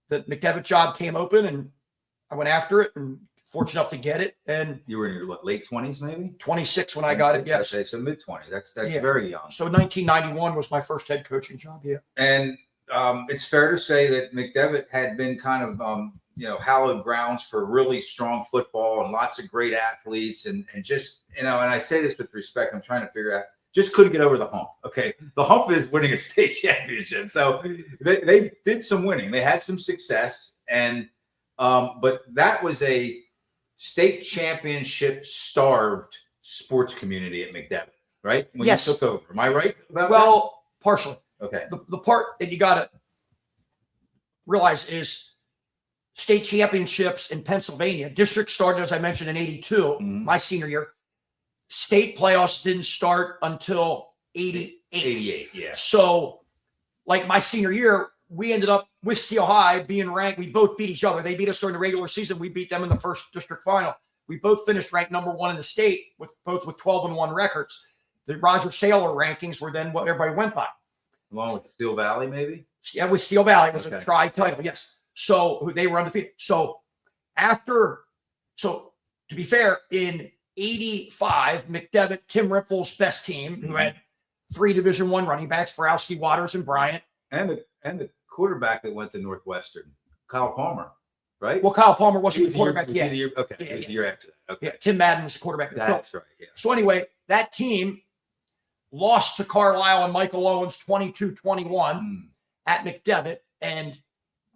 [SPEAKER 2] the McDevitt job came open and I went after it and fortunate enough to get it. And
[SPEAKER 1] you were in your late 20s, maybe
[SPEAKER 2] 26 when I got it. Yes.
[SPEAKER 1] Okay, so mid 20s. That's very young.
[SPEAKER 2] So 1991 was my first head coaching job. Yeah.
[SPEAKER 1] And it's fair to say that McDevitt had been kind of, hallowed grounds for really strong football and lots of great athletes. And just, and I say this with respect, I'm trying to figure out, just couldn't get over the hump. Okay. The hump is winning a state championship. So they did some winning. They had some success. And, but that was a state championship starved sports community at McDevitt, right? When you took over. Am I right about that?
[SPEAKER 2] Well, partially.
[SPEAKER 1] Okay.
[SPEAKER 2] The part that you got to realize is state championships in Pennsylvania. District started, as I mentioned, in 82, my senior year. State playoffs didn't start until 88.
[SPEAKER 1] 88, yeah.
[SPEAKER 2] So, like my senior year, we ended up with Steel High being ranked. We both beat each other. They beat us during the regular season. We beat them in the first district final. We both finished ranked number one in the state, with 12-1 records. The Roger Saylor rankings were then what everybody went by.
[SPEAKER 1] Along with Steel Valley, maybe?
[SPEAKER 2] Yeah, with Steel Valley. It was a tri-title, yes. So they were undefeated. So to be fair, in 85, McDevitt, Tim Ripple's best team, who had 3 Division I running backs, Borowski, Waters, and Bryant.
[SPEAKER 1] And the quarterback that went to Northwestern, Kyle Palmer, right?
[SPEAKER 2] Well, Kyle Palmer wasn't the quarterback yet.
[SPEAKER 1] It was the year after that. Okay.
[SPEAKER 2] Yeah, Tim Madden was the quarterback.
[SPEAKER 1] That's right. Yeah.
[SPEAKER 2] So anyway, that team lost to Carlisle and Michael Owens 22-21 at McDevitt,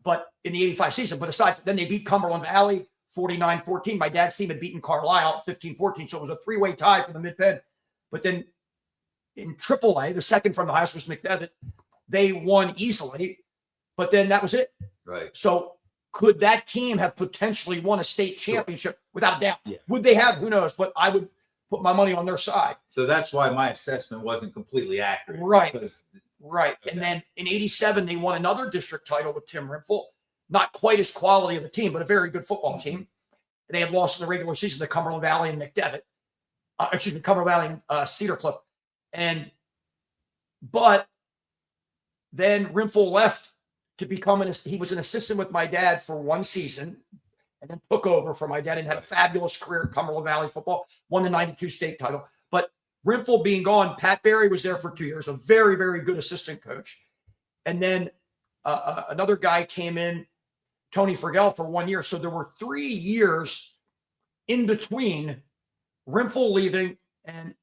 [SPEAKER 2] but in the 85 season. But aside from then, they beat Cumberland Valley 49-14. My dad's team had beaten Carlisle 15-14. So it was a 3-way tie for the Mid-Penn. But then in AAA, the second from the highest was McDevitt. They won easily, but then that was it.
[SPEAKER 1] Right.
[SPEAKER 2] So could that team have potentially won a state championship? Without a doubt?
[SPEAKER 1] Yeah.
[SPEAKER 2] Would they have? Who knows? But I would put my money on their side.
[SPEAKER 1] So that's why my assessment wasn't completely accurate.
[SPEAKER 2] Right.
[SPEAKER 1] Because,
[SPEAKER 2] right. Okay. And then in 87, they won another district title with Tim Rimful. Not quite as quality of a team, but a very good football team. They had lost in the regular season to Cumberland Valley and McDevitt. Cumberland Valley and Cedar Cliff. But then Rimful left to become he was an assistant with my dad for one season and then took over for my dad and had a fabulous career at Cumberland Valley football, won the 92 state title. But Rimful being gone, Pat Berry was there for 2 years, a very, very good assistant coach. And then another guy came in, Tony Fergel, for 1 year. So there were 3 years in between Rimful leaving and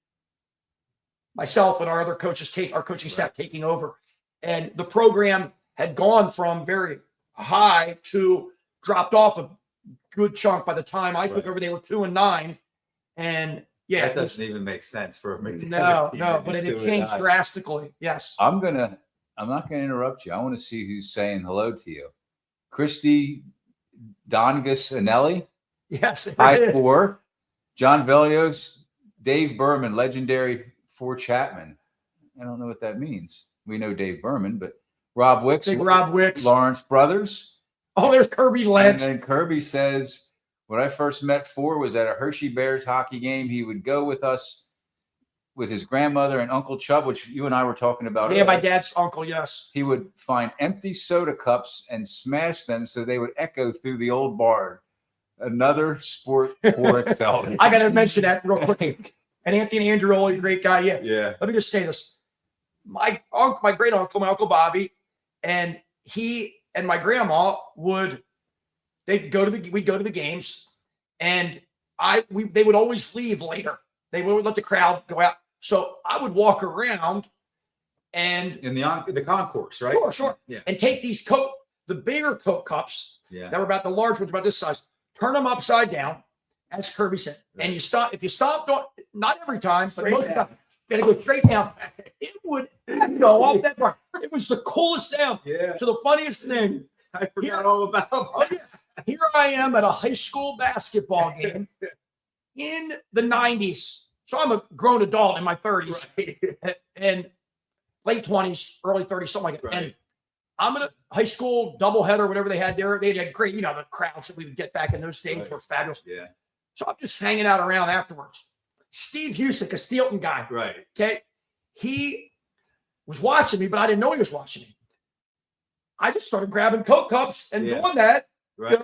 [SPEAKER 2] myself and our other coaches our coaching staff taking over. And the program had gone from very high to dropped off a good chunk. By the time I took over, they were 2-9. And yeah,
[SPEAKER 1] that doesn't even make sense for a
[SPEAKER 2] no, but it had changed drastically. Yes.
[SPEAKER 3] I'm not gonna interrupt you. I want to see who's saying hello to you. Christy Dongus Anelli.
[SPEAKER 2] Yes.
[SPEAKER 3] High Four. John Velios, Dave Berman, legendary Four Chapman. I don't know what that means. We know Dave Berman, but Rob Wicks.
[SPEAKER 2] Big Rob Wicks.
[SPEAKER 3] Lawrence Brothers.
[SPEAKER 2] Oh, there's Kirby Lentz.
[SPEAKER 3] And then Kirby says, when I first met Four was at a Hershey Bears hockey game. He would go with us with his grandmother and Uncle Chubb, which you and I were talking about.
[SPEAKER 2] Yeah, earlier. My dad's uncle, yes.
[SPEAKER 3] He would find empty soda cups and smash them so they would echo through the old bar. Another sport Four excelled in.
[SPEAKER 2] I got to mention that real quick. And Anthony Andreoli, great guy. Yeah. Let me just say this. My great uncle, my Uncle Bobby, and he and my grandma we'd go to the games, and they would always leave later. They would let the crowd go out. So I would walk around and
[SPEAKER 1] in the concourse, right?
[SPEAKER 2] Sure. Yeah. And take these the bigger Coke cups that were about the large ones about this size, turn them upside down, as Kirby said. Right. And if you stopped, not every time, but most of the time, you got to go straight down. It would go up that far. It was the coolest sound. Yeah. So the funniest thing.
[SPEAKER 1] I forgot all about that.
[SPEAKER 2] Here I am at a high school basketball game in the 90s. So I'm a grown adult in my 30s and late 20s, early 30s, something like that. Right. And I'm at a high school doubleheader, whatever they had there. They had great, the crowds that we would get back in those days were fabulous.
[SPEAKER 1] Yeah.
[SPEAKER 2] So I'm just hanging out around afterwards. Steve Husick, a Steelton guy.
[SPEAKER 1] Right.
[SPEAKER 2] Okay. He was watching me, but I didn't know he was watching me. I just started grabbing Coke cups and doing that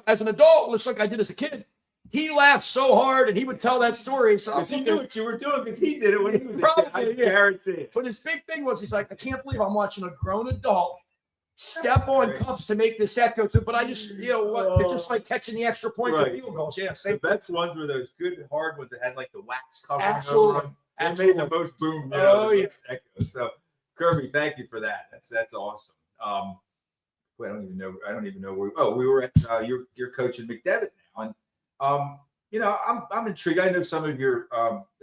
[SPEAKER 2] as an adult, just like I did as a kid. He laughed so hard, and he would tell that story. So
[SPEAKER 1] he knew what you were doing because he did it when he was
[SPEAKER 2] probably.
[SPEAKER 1] I guarantee.
[SPEAKER 2] But his big thing was, he's like, I can't believe I'm watching a grown adult step on cups to make this echo too. But I just, it's just like catching the extra points or field goals. Yeah,
[SPEAKER 1] the best ones were those good hard ones that had like the wax cover.
[SPEAKER 2] Absolutely.
[SPEAKER 1] That made the most boom. Echo. So Kirby, thank you for that. That's awesome. I don't even know where. We were at. You're coaching McDevitt now, and I'm intrigued. I know some of your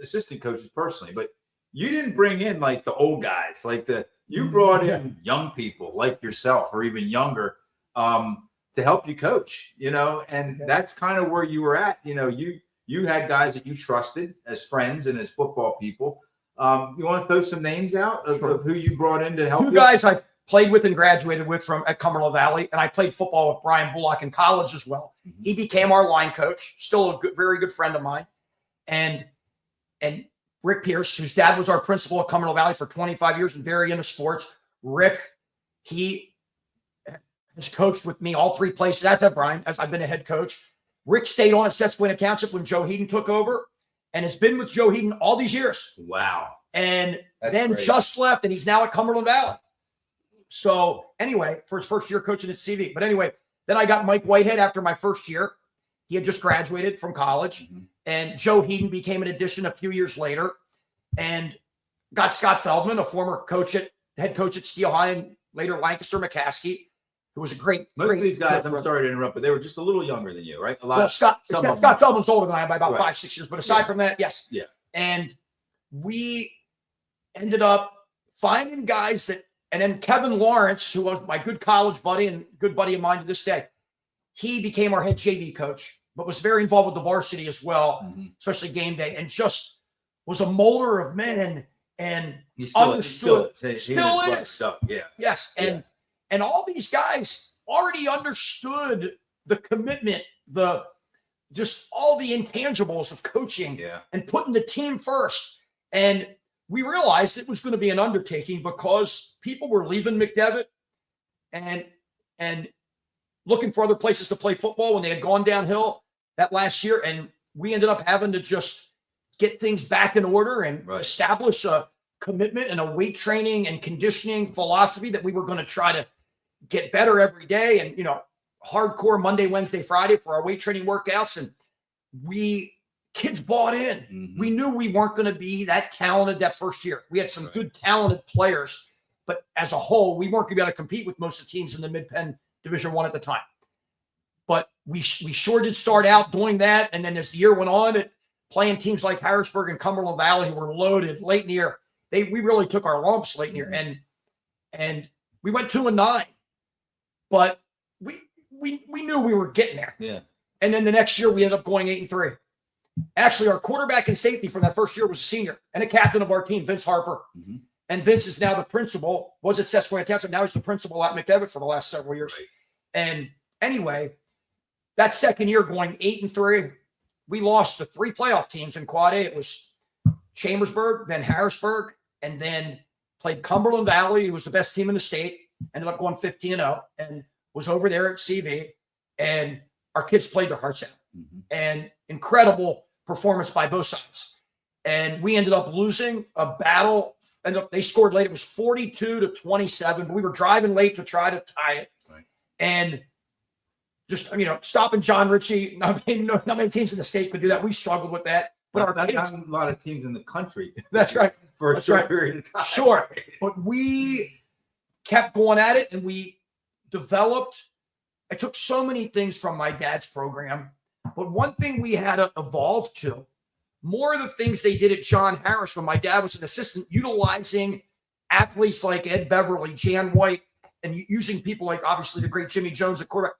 [SPEAKER 1] assistant coaches personally, but you didn't bring in like the old guys, you brought in young people like yourself or even younger to help you coach. And that's kind of where you were at. You had guys that you trusted as friends and as football people. You want to throw some names out of who you brought in to help?
[SPEAKER 2] Two guys I played with and graduated with at Cumberland Valley, and I played football with Brian Bullock in college as well. Mm-hmm. He became our line coach, still a very good friend of mine. And Rick Pierce, whose dad was our principal at Cumberland Valley for 25 years and very into sports. Rick, he has coached with me all three places. As have Brian, as I've been a head coach. Rick stayed on at Susquehanna Township when Joe Heaton took over and has been with Joe Heaton all these years.
[SPEAKER 1] Wow.
[SPEAKER 2] And then just left, and he's now at Cumberland Valley. So anyway, for his first year coaching at CV. But anyway, then I got Mike Whitehead after my first year. He had just graduated from college. Mm-hmm. And Joe Heaton became an addition a few years later. And got Scott Feldman, a former head coach at Steel High and later Lancaster McCaskey. who was a great.
[SPEAKER 1] Most
[SPEAKER 2] great
[SPEAKER 1] of these guys,
[SPEAKER 2] coach.
[SPEAKER 1] I'm sorry to interrupt, but they were just a little younger than you, right? A lot.
[SPEAKER 2] Well, Scott Feldman's older than I am by about
[SPEAKER 1] Right.
[SPEAKER 2] 5-6 years, but aside from that, yes.
[SPEAKER 1] Yeah.
[SPEAKER 2] And we ended up finding guys and then Kevin Lawrence, who was my good college buddy and good buddy of mine to this day, he became our head JV coach, but was very involved with the varsity as well, especially game day, and just was a molder of men and
[SPEAKER 1] He
[SPEAKER 2] understood.
[SPEAKER 1] still is.
[SPEAKER 2] Stuff.
[SPEAKER 1] Yeah.
[SPEAKER 2] Yes. And all these guys already understood the commitment, just all the intangibles of coaching and putting the team first. And we realized it was going to be an undertaking because people were leaving McDevitt and looking for other places to play football when they had gone downhill that last year. And we ended up having to just get things back in order and establish a commitment and a weight training and conditioning philosophy that we were going to try to get better every day. And, hardcore Monday, Wednesday, Friday for our weight training workouts. And kids bought in. We knew we weren't going to be that talented that first year. We had some good talented players, but as a whole, we weren't going to be able to compete with most of the teams in the Mid-Penn Division I at the time. But we sure did start out doing that. And then as the year went on, playing teams like Harrisburg and Cumberland Valley, who were loaded late in the year, we really took our lumps late in the year. And we went 2-9, but we knew we were getting there.
[SPEAKER 1] Yeah.
[SPEAKER 2] And then the next year we ended up going 8-3. Actually, our quarterback and safety from that first year was a senior and a captain of our team, Vince Harper. And Vince is now the principal, was at Susquehanna Township. Now he's the principal at McDevitt for the last several years. Right. And anyway, that second year going 8-3, we lost to 3 playoff teams in Quad A. It was Chambersburg, then Harrisburg, and then played Cumberland Valley, who was the best team in the state, ended up going 15-0, and was over there at CV. And our kids played their hearts out. And incredible performance by both sides. And we ended up losing a battle. They scored late. It was 42-27. But we were driving late to try to tie it. Right. And just, stopping John Ritchie, not many teams in the state could do that. We struggled with that. But
[SPEAKER 1] not a lot of teams in the country.
[SPEAKER 2] That's right.
[SPEAKER 1] For a short period of time.
[SPEAKER 2] Sure. But we kept going at it, and we developed. I took so many things from my dad's program, but one thing we had to evolve to, more of the things they did at John Harris when my dad was an assistant, utilizing athletes like Ed Beverly, Jan White, and using people like obviously the great Jimmy Jones at quarterback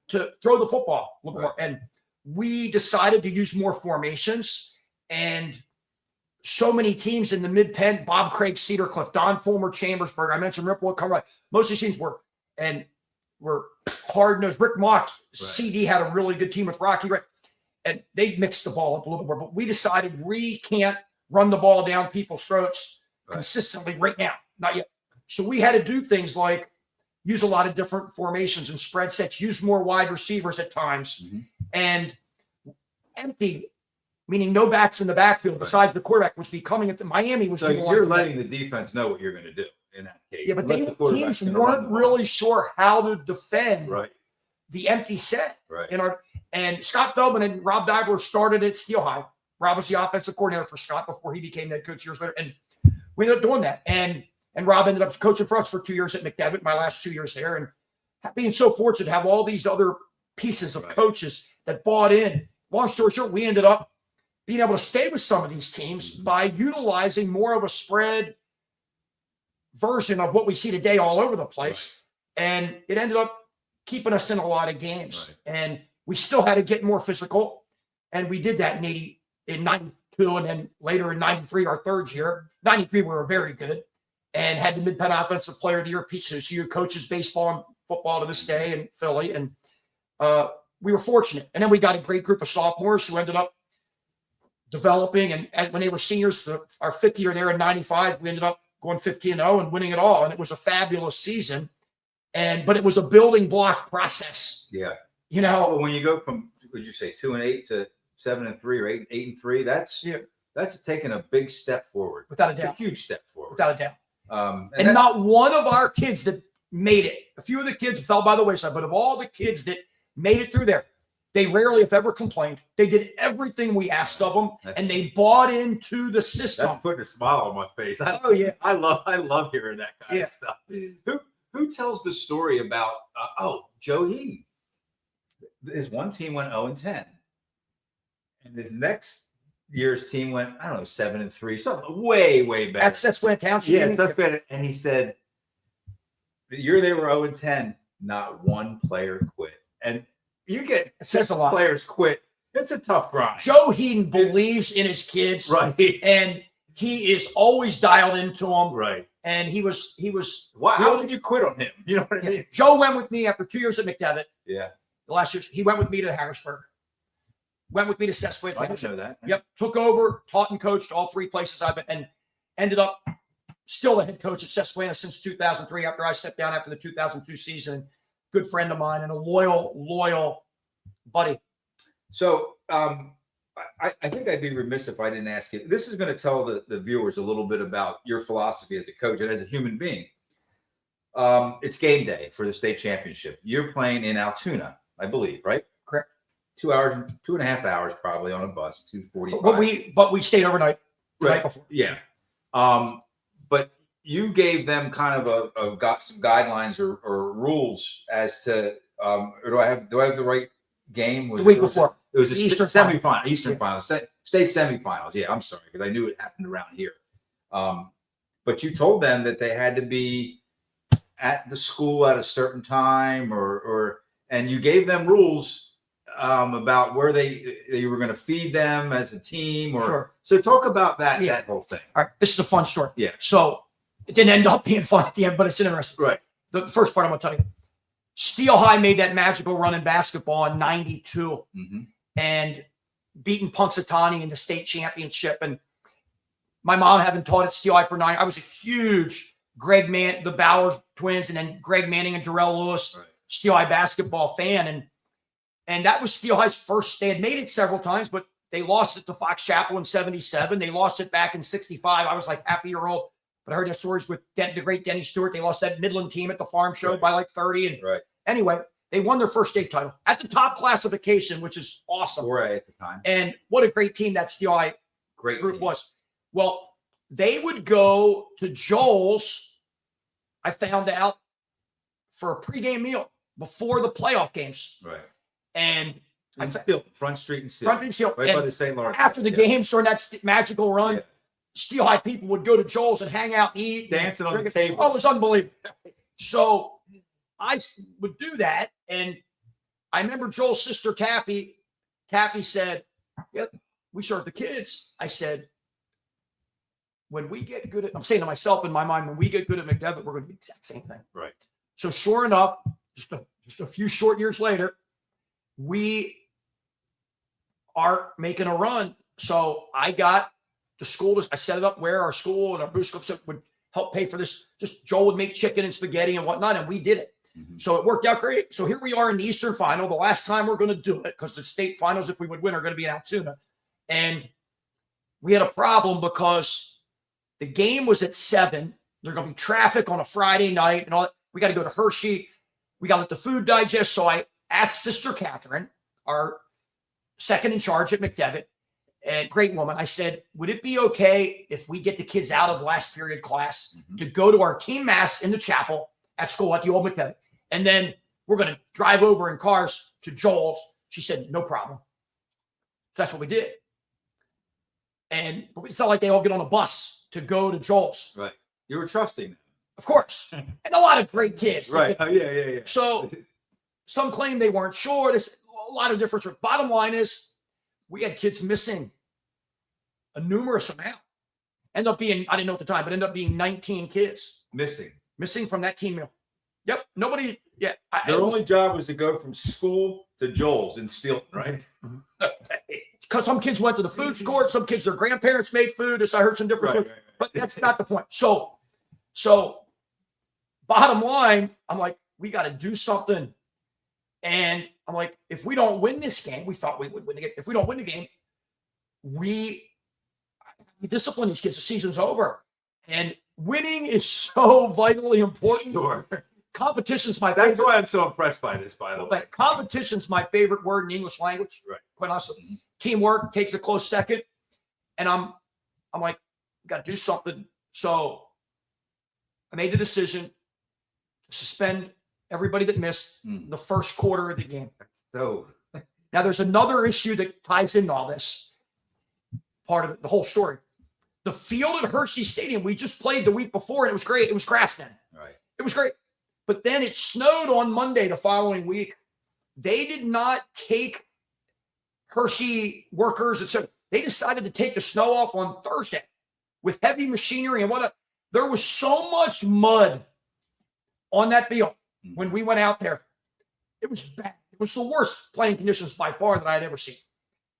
[SPEAKER 2] to throw the football a little more. And we decided to use more formations, and so many teams in the Mid-Penn, Bob Craig, Cedar Cliff, Don Fulmer, Chambersburg, I mentioned Ripple, Colorado. Most of these teams were hard-nosed. Rick Mock, CD had a really good team with Rocky, right? And they mixed the ball up a little bit more. But we decided we can't run the ball down people's throats consistently right now. Not yet. So we had to do things like use a lot of different formations and spread sets, use more wide receivers at times, and empty, meaning no backs in the backfield besides the quarterback, was becoming – Miami was –
[SPEAKER 1] So you're letting the defense know what you're going to do in that case.
[SPEAKER 2] Yeah, but teams weren't really sure how to defend the empty set.
[SPEAKER 1] Right.
[SPEAKER 2] And Scott Feldman and Rob Dibler started at Steel High. Rob was the offensive coordinator for Scott before he became head coach years later. And we ended up doing that. And Rob ended up coaching for us for 2 years at McDevitt, my last 2 years there. And being so fortunate to have all these other pieces of coaches that bought in. Long story short, we ended up being able to stay with some of these teams by utilizing more of a spread version of what we see today all over the place. And it ended up keeping us in a lot of games. And we still had to get more physical. And we did that in 92, and then later in 93, our third year. 93, we were very good and had the Mid-Penn Offensive Player of the Year. Pete Susie, who coaches baseball and football to this day in Philly. And we were fortunate. And then we got a great group of sophomores who ended up developing. And when they were seniors, our fifth year there in 95, we ended up going 15-0 and winning it all. And it was a fabulous season. But it was a building block process.
[SPEAKER 1] Yeah.
[SPEAKER 2] Well,
[SPEAKER 1] when you go from, would you say 2-8 to 7-3 or 8-3, that's taking a big step forward.
[SPEAKER 2] Without a doubt.
[SPEAKER 1] It's a huge step forward.
[SPEAKER 2] Without a doubt.
[SPEAKER 1] And
[SPEAKER 2] not one of our kids that made it. A few of the kids fell by the wayside, but of all the kids that made it through there, they rarely, if ever, complained. They did everything we asked of them, and they bought into the system.
[SPEAKER 1] That's putting a smile on my face.
[SPEAKER 2] I love
[SPEAKER 1] hearing that kind of stuff. Who tells the story about, Joe Heaton? His one team went 0-10. And his next year's team went, I don't know, 7-3, something way, way better.
[SPEAKER 2] That's when Township.
[SPEAKER 1] Yeah, that's better. And he said, the year they were 0-10, not one player quit. And you get
[SPEAKER 2] It says a lot.
[SPEAKER 1] Players quit. It's a tough grind.
[SPEAKER 2] Joe Heaton believes in his kids,
[SPEAKER 1] Right.
[SPEAKER 2] And he is always dialed into them,
[SPEAKER 1] Right.
[SPEAKER 2] And he was.
[SPEAKER 1] Wow, how did you quit on him? You know what I mean?
[SPEAKER 2] Joe went with me after 2 years at McDevitt.
[SPEAKER 1] Yeah.
[SPEAKER 2] The last year, he went with me to Harrisburg. Went with me to Sesquick.
[SPEAKER 1] I didn't know that.
[SPEAKER 2] Yep. Took over, taught and coached all 3 places I've been, and ended up still the head coach at Susquehanna since 2003 after I stepped down after the 2002 season. Good friend of mine and a loyal buddy.
[SPEAKER 1] So I think I'd be remiss if I didn't ask you. This is going to tell the viewers a little bit about your philosophy as a coach and as a human being. It's game day for the state championship. You're playing in Altoona, I believe, right?
[SPEAKER 2] Correct.
[SPEAKER 1] 2 hours, 2.5 hours probably on a bus, 2:45.
[SPEAKER 2] But we stayed overnight the night before.
[SPEAKER 1] Yeah. But you gave them kind of got some guidelines or rules as to or do I have the right game?
[SPEAKER 2] The week before.
[SPEAKER 1] It was a
[SPEAKER 2] Eastern
[SPEAKER 1] semifinal, Eastern final, state semifinals. Yeah, I'm sorry because I knew it happened around here. But you told them that they had to be at the school at a certain time, and you gave them rules about where they were going to feed them as a team,
[SPEAKER 2] Sure.
[SPEAKER 1] So talk about that whole thing.
[SPEAKER 2] All right, this is a fun story.
[SPEAKER 1] Yeah.
[SPEAKER 2] So it didn't end up being fun at the end, but it's interesting.
[SPEAKER 1] Right.
[SPEAKER 2] The first part I'm going to tell you. Steel High made that magical run in basketball in '92 and beating Punxsutawney in the state championship. And my mom, having taught at Steel High for 9, I was a huge the Bowers twins, and then Greg Manning and Darrell Lewis, Steel High basketball fan. And that was Steel High's first. They had made it several times, but they lost it to Fox Chapel in '77. They lost it back in '65. I was like half a year old, but I heard their stories with the great Denny Stewart. They lost that Midland team at the farm show by like 30. And anyway, they won their first state title at the top classification, which is awesome.
[SPEAKER 1] 4A at the time.
[SPEAKER 2] And what a great team that Steel High
[SPEAKER 1] Great
[SPEAKER 2] group
[SPEAKER 1] team.
[SPEAKER 2] was. Well, they would go to Joel's, I found out, for a pregame meal before the playoff games.
[SPEAKER 1] Right.
[SPEAKER 2] And
[SPEAKER 1] Front Street and Steel.
[SPEAKER 2] Front and Steel.
[SPEAKER 1] Right by the St. Lawrence.
[SPEAKER 2] After the games during that magical run, Steel High people would go to Joel's and hang out and eat.
[SPEAKER 1] Dancing on the
[SPEAKER 2] tables.
[SPEAKER 1] tables.
[SPEAKER 2] Oh, it was unbelievable. So I would do that. And I remember Joel's sister, Taffy said, we serve the kids. I said, when we get good at, I'm saying to myself in my mind, when we get good at McDevitt, we're going to do the exact same thing.
[SPEAKER 1] Right.
[SPEAKER 2] So sure enough, just a few short years later, we are making a run. So I got the school, I set it up where our school and our boost club would help pay for this. Just Joel would make chicken and spaghetti and whatnot, and we did it. So it worked out great. So here we are in the Eastern Final, the last time we're going to do it, because the state finals, if we would win, are going to be in Altoona. And we had a problem because the game was at 7. There's going to be traffic on a Friday night and all that. We got to go to Hershey. We got to let the food digest. So I asked Sister Catherine, our second in charge at McDevitt, and great woman, I said, would it be okay if we get the kids out of last period class to go to our team mass in the chapel at school at the old McDevitt? And then we're going to drive over in cars to Joel's. She said, no problem. So that's what we did. And it's not like they all get on a bus to go to Joel's.
[SPEAKER 1] Right. You were trusting them.
[SPEAKER 2] Of course. And a lot of great kids.
[SPEAKER 1] Right. Oh, yeah.
[SPEAKER 2] So some claim they weren't sure. There's a lot of difference. Bottom line is we had kids missing a numerous amount. End up being, I didn't know at the time, but ended up being 19 kids. Missing from that team meal. Yep. Nobody. Yeah.
[SPEAKER 1] Their only job was to go from school to Joel's in Stilton, right?
[SPEAKER 2] Because some kids went to the food court. Some kids, their grandparents made food. I heard some different food. But that's not the point. So bottom line, I'm like, we got to do something. And I'm like, if we don't win this game, we thought we would win the game. If we don't win the game, we discipline these kids. The season's over. And winning is so vitally important.
[SPEAKER 1] Sure.
[SPEAKER 2] Competition's my favorite.
[SPEAKER 1] That's why I'm so impressed by this, by the way.
[SPEAKER 2] But competition's my favorite word in the English language.
[SPEAKER 1] Right.
[SPEAKER 2] Quite honestly. Teamwork takes a close second. And I'm like, got to do something. So I made the decision to suspend everybody that missed the first quarter of the game.
[SPEAKER 1] So
[SPEAKER 2] now there's another issue that ties into all this, part of the whole story. The field at Hershey Stadium, we just played the week before, and it was great. It was grass then.
[SPEAKER 1] right.
[SPEAKER 2] It was great. But then it snowed on Monday the following week. They did not take Hershey workers, etc. They decided to take the snow off on Thursday with heavy machinery and whatnot. There was so much mud on that field when we went out there. It was bad. It was the worst playing conditions by far that I had ever seen.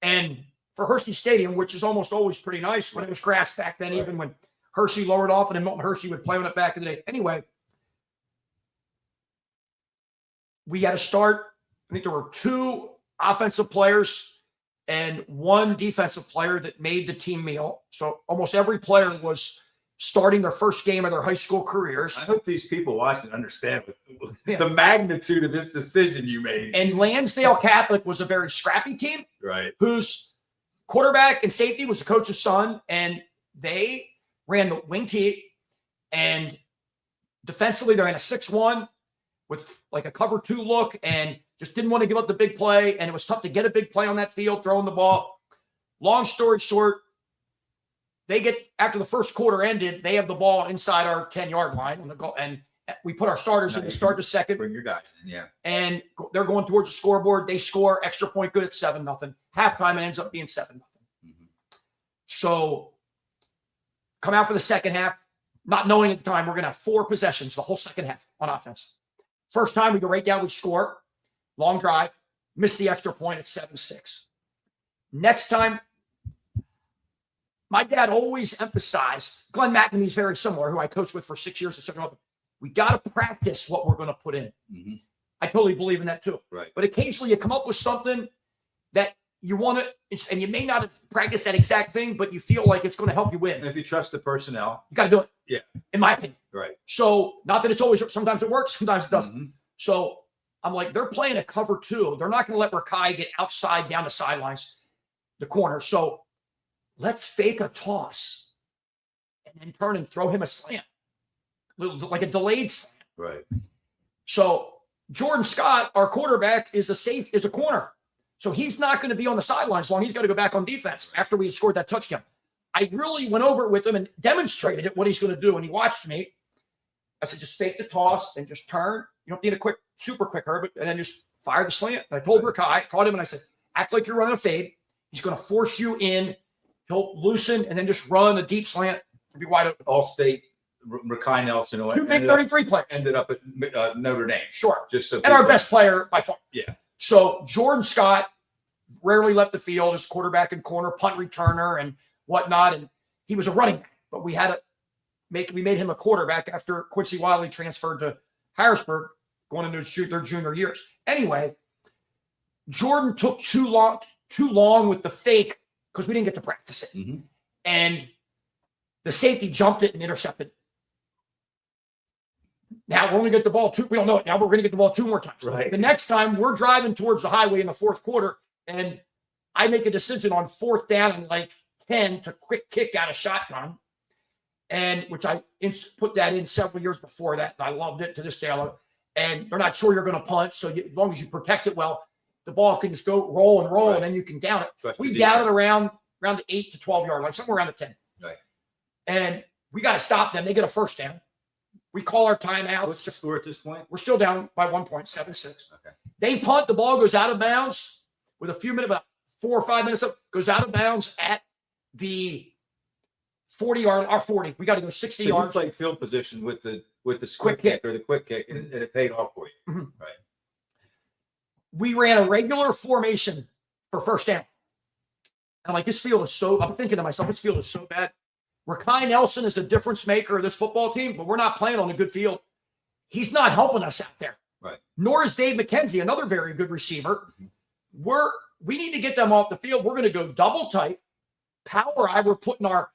[SPEAKER 2] And for Hershey Stadium, which is almost always pretty nice when it was grass back then, even when Hershey lowered off and then Milton Hershey would play on it back in the day. Anyway, we had to start. I think there were 2 offensive players and 1 defensive player that made the team meal. So almost every player was starting their first game of their high school careers.
[SPEAKER 1] I hope these people watching understand the magnitude of this decision you made.
[SPEAKER 2] And Lansdale Catholic was a very scrappy team,
[SPEAKER 1] right?
[SPEAKER 2] Whose quarterback and safety was the coach's son, and they ran the wing tee, and defensively they ran a 6-1 with like a cover 2 look, and just didn't want to give up the big play, and it was tough to get a big play on that field, throwing the ball. Long story short, they get, after the first quarter ended, they have the ball inside our 10-yard line on the goal, and we put our starters in to start the second.
[SPEAKER 1] Bring your guys in, yeah.
[SPEAKER 2] And they're going towards the scoreboard. They score, extra point good at 7-0. Halftime, it ends up being 7-0. So come out for the second half, not knowing at the time we're going to have 4 possessions the whole second half on offense. First time we go right down, we score. Long drive, miss the extra point at 7-6. Next time, my dad always emphasized, Glenn McNamee's very similar, who I coached with for 6 years at Central Open. We got to practice what we're going to put in. I totally believe in that too.
[SPEAKER 1] Right.
[SPEAKER 2] But occasionally you come up with something that you want to, and you may not have practiced that exact thing, but you feel like it's going to help you win.
[SPEAKER 1] And if you trust the personnel,
[SPEAKER 2] you got to do it.
[SPEAKER 1] Yeah.
[SPEAKER 2] In my opinion.
[SPEAKER 1] Right.
[SPEAKER 2] So not that it's always, sometimes it works, sometimes it doesn't. So I'm like, they're playing a cover 2. They're not going to let Rakai get outside down the sidelines, the corner. So let's fake a toss and then turn and throw him a slant, like a delayed slant.
[SPEAKER 1] Right.
[SPEAKER 2] So Jordan Scott, our quarterback, is a corner. So he's not going to be on the sidelines long. He's got to go back on defense after we had scored that touchdown. I really went over it with him and demonstrated it, what he's going to do. And he watched me. I said, just fake the toss and just turn. You don't need a super quick Herbert, and then just fire the slant. And I told Rakai, caught him, and I said, act like you're running a fade. He's going to force you in. He'll loosen and then just run a deep slant and be wide open.
[SPEAKER 1] All-state Rakai Nelson, who
[SPEAKER 2] Two big 33 players.
[SPEAKER 1] ended up at Notre Dame.
[SPEAKER 2] Sure.
[SPEAKER 1] Just so
[SPEAKER 2] and our best player by far.
[SPEAKER 1] Yeah.
[SPEAKER 2] So Jordan Scott rarely left the field as quarterback and corner, punt returner and whatnot. And he was a running back, but we made him a quarterback after Quincy Wiley transferred to Harrisburg, going into their junior years. Anyway, Jordan took too long with the fake because we didn't get to practice it. And the safety jumped it and intercepted. Now we're only get the ball 2. We don't know it now, but we're going to get the ball 2 more times.
[SPEAKER 1] Right.
[SPEAKER 2] The next time we're driving towards the highway in the 4th quarter, and I make a decision on 4th down and like 10 to quick kick out of shotgun, and which I put that in several years before that, and I loved it to this day. I love it. And they're not sure you're going to punch, so as long as you protect it well, the ball can just go roll and roll, and then you can down it.
[SPEAKER 1] Trust
[SPEAKER 2] We
[SPEAKER 1] the
[SPEAKER 2] down it
[SPEAKER 1] defense.
[SPEAKER 2] around the 8 to 12 yard line, somewhere around the 10.
[SPEAKER 1] Right.
[SPEAKER 2] And we got to stop them. They get a first down. We call our timeout.
[SPEAKER 1] What's the score at this point?
[SPEAKER 2] We're still down by 1.76.
[SPEAKER 1] Okay.
[SPEAKER 2] They punt. The ball goes out of bounds with a few minutes, about 4 or 5 minutes up, goes out of bounds at the 40-yard, our 40. We got to go 60
[SPEAKER 1] So
[SPEAKER 2] yards.
[SPEAKER 1] you played field position with the
[SPEAKER 2] Quick
[SPEAKER 1] quick
[SPEAKER 2] kick.
[SPEAKER 1] kick or the quick kick, and it paid off for you. Right.
[SPEAKER 2] We ran a regular formation for first down. I'm like, this field is so, I'm thinking to myself, this field is so bad. Rakai Nelson is a difference maker of this football team, but we're not playing on a good field. He's not helping us out there.
[SPEAKER 1] Right.
[SPEAKER 2] Nor is Dave McKenzie, another very good receiver. We need to get them off the field. We're going to go double tight. Power I, we're putting our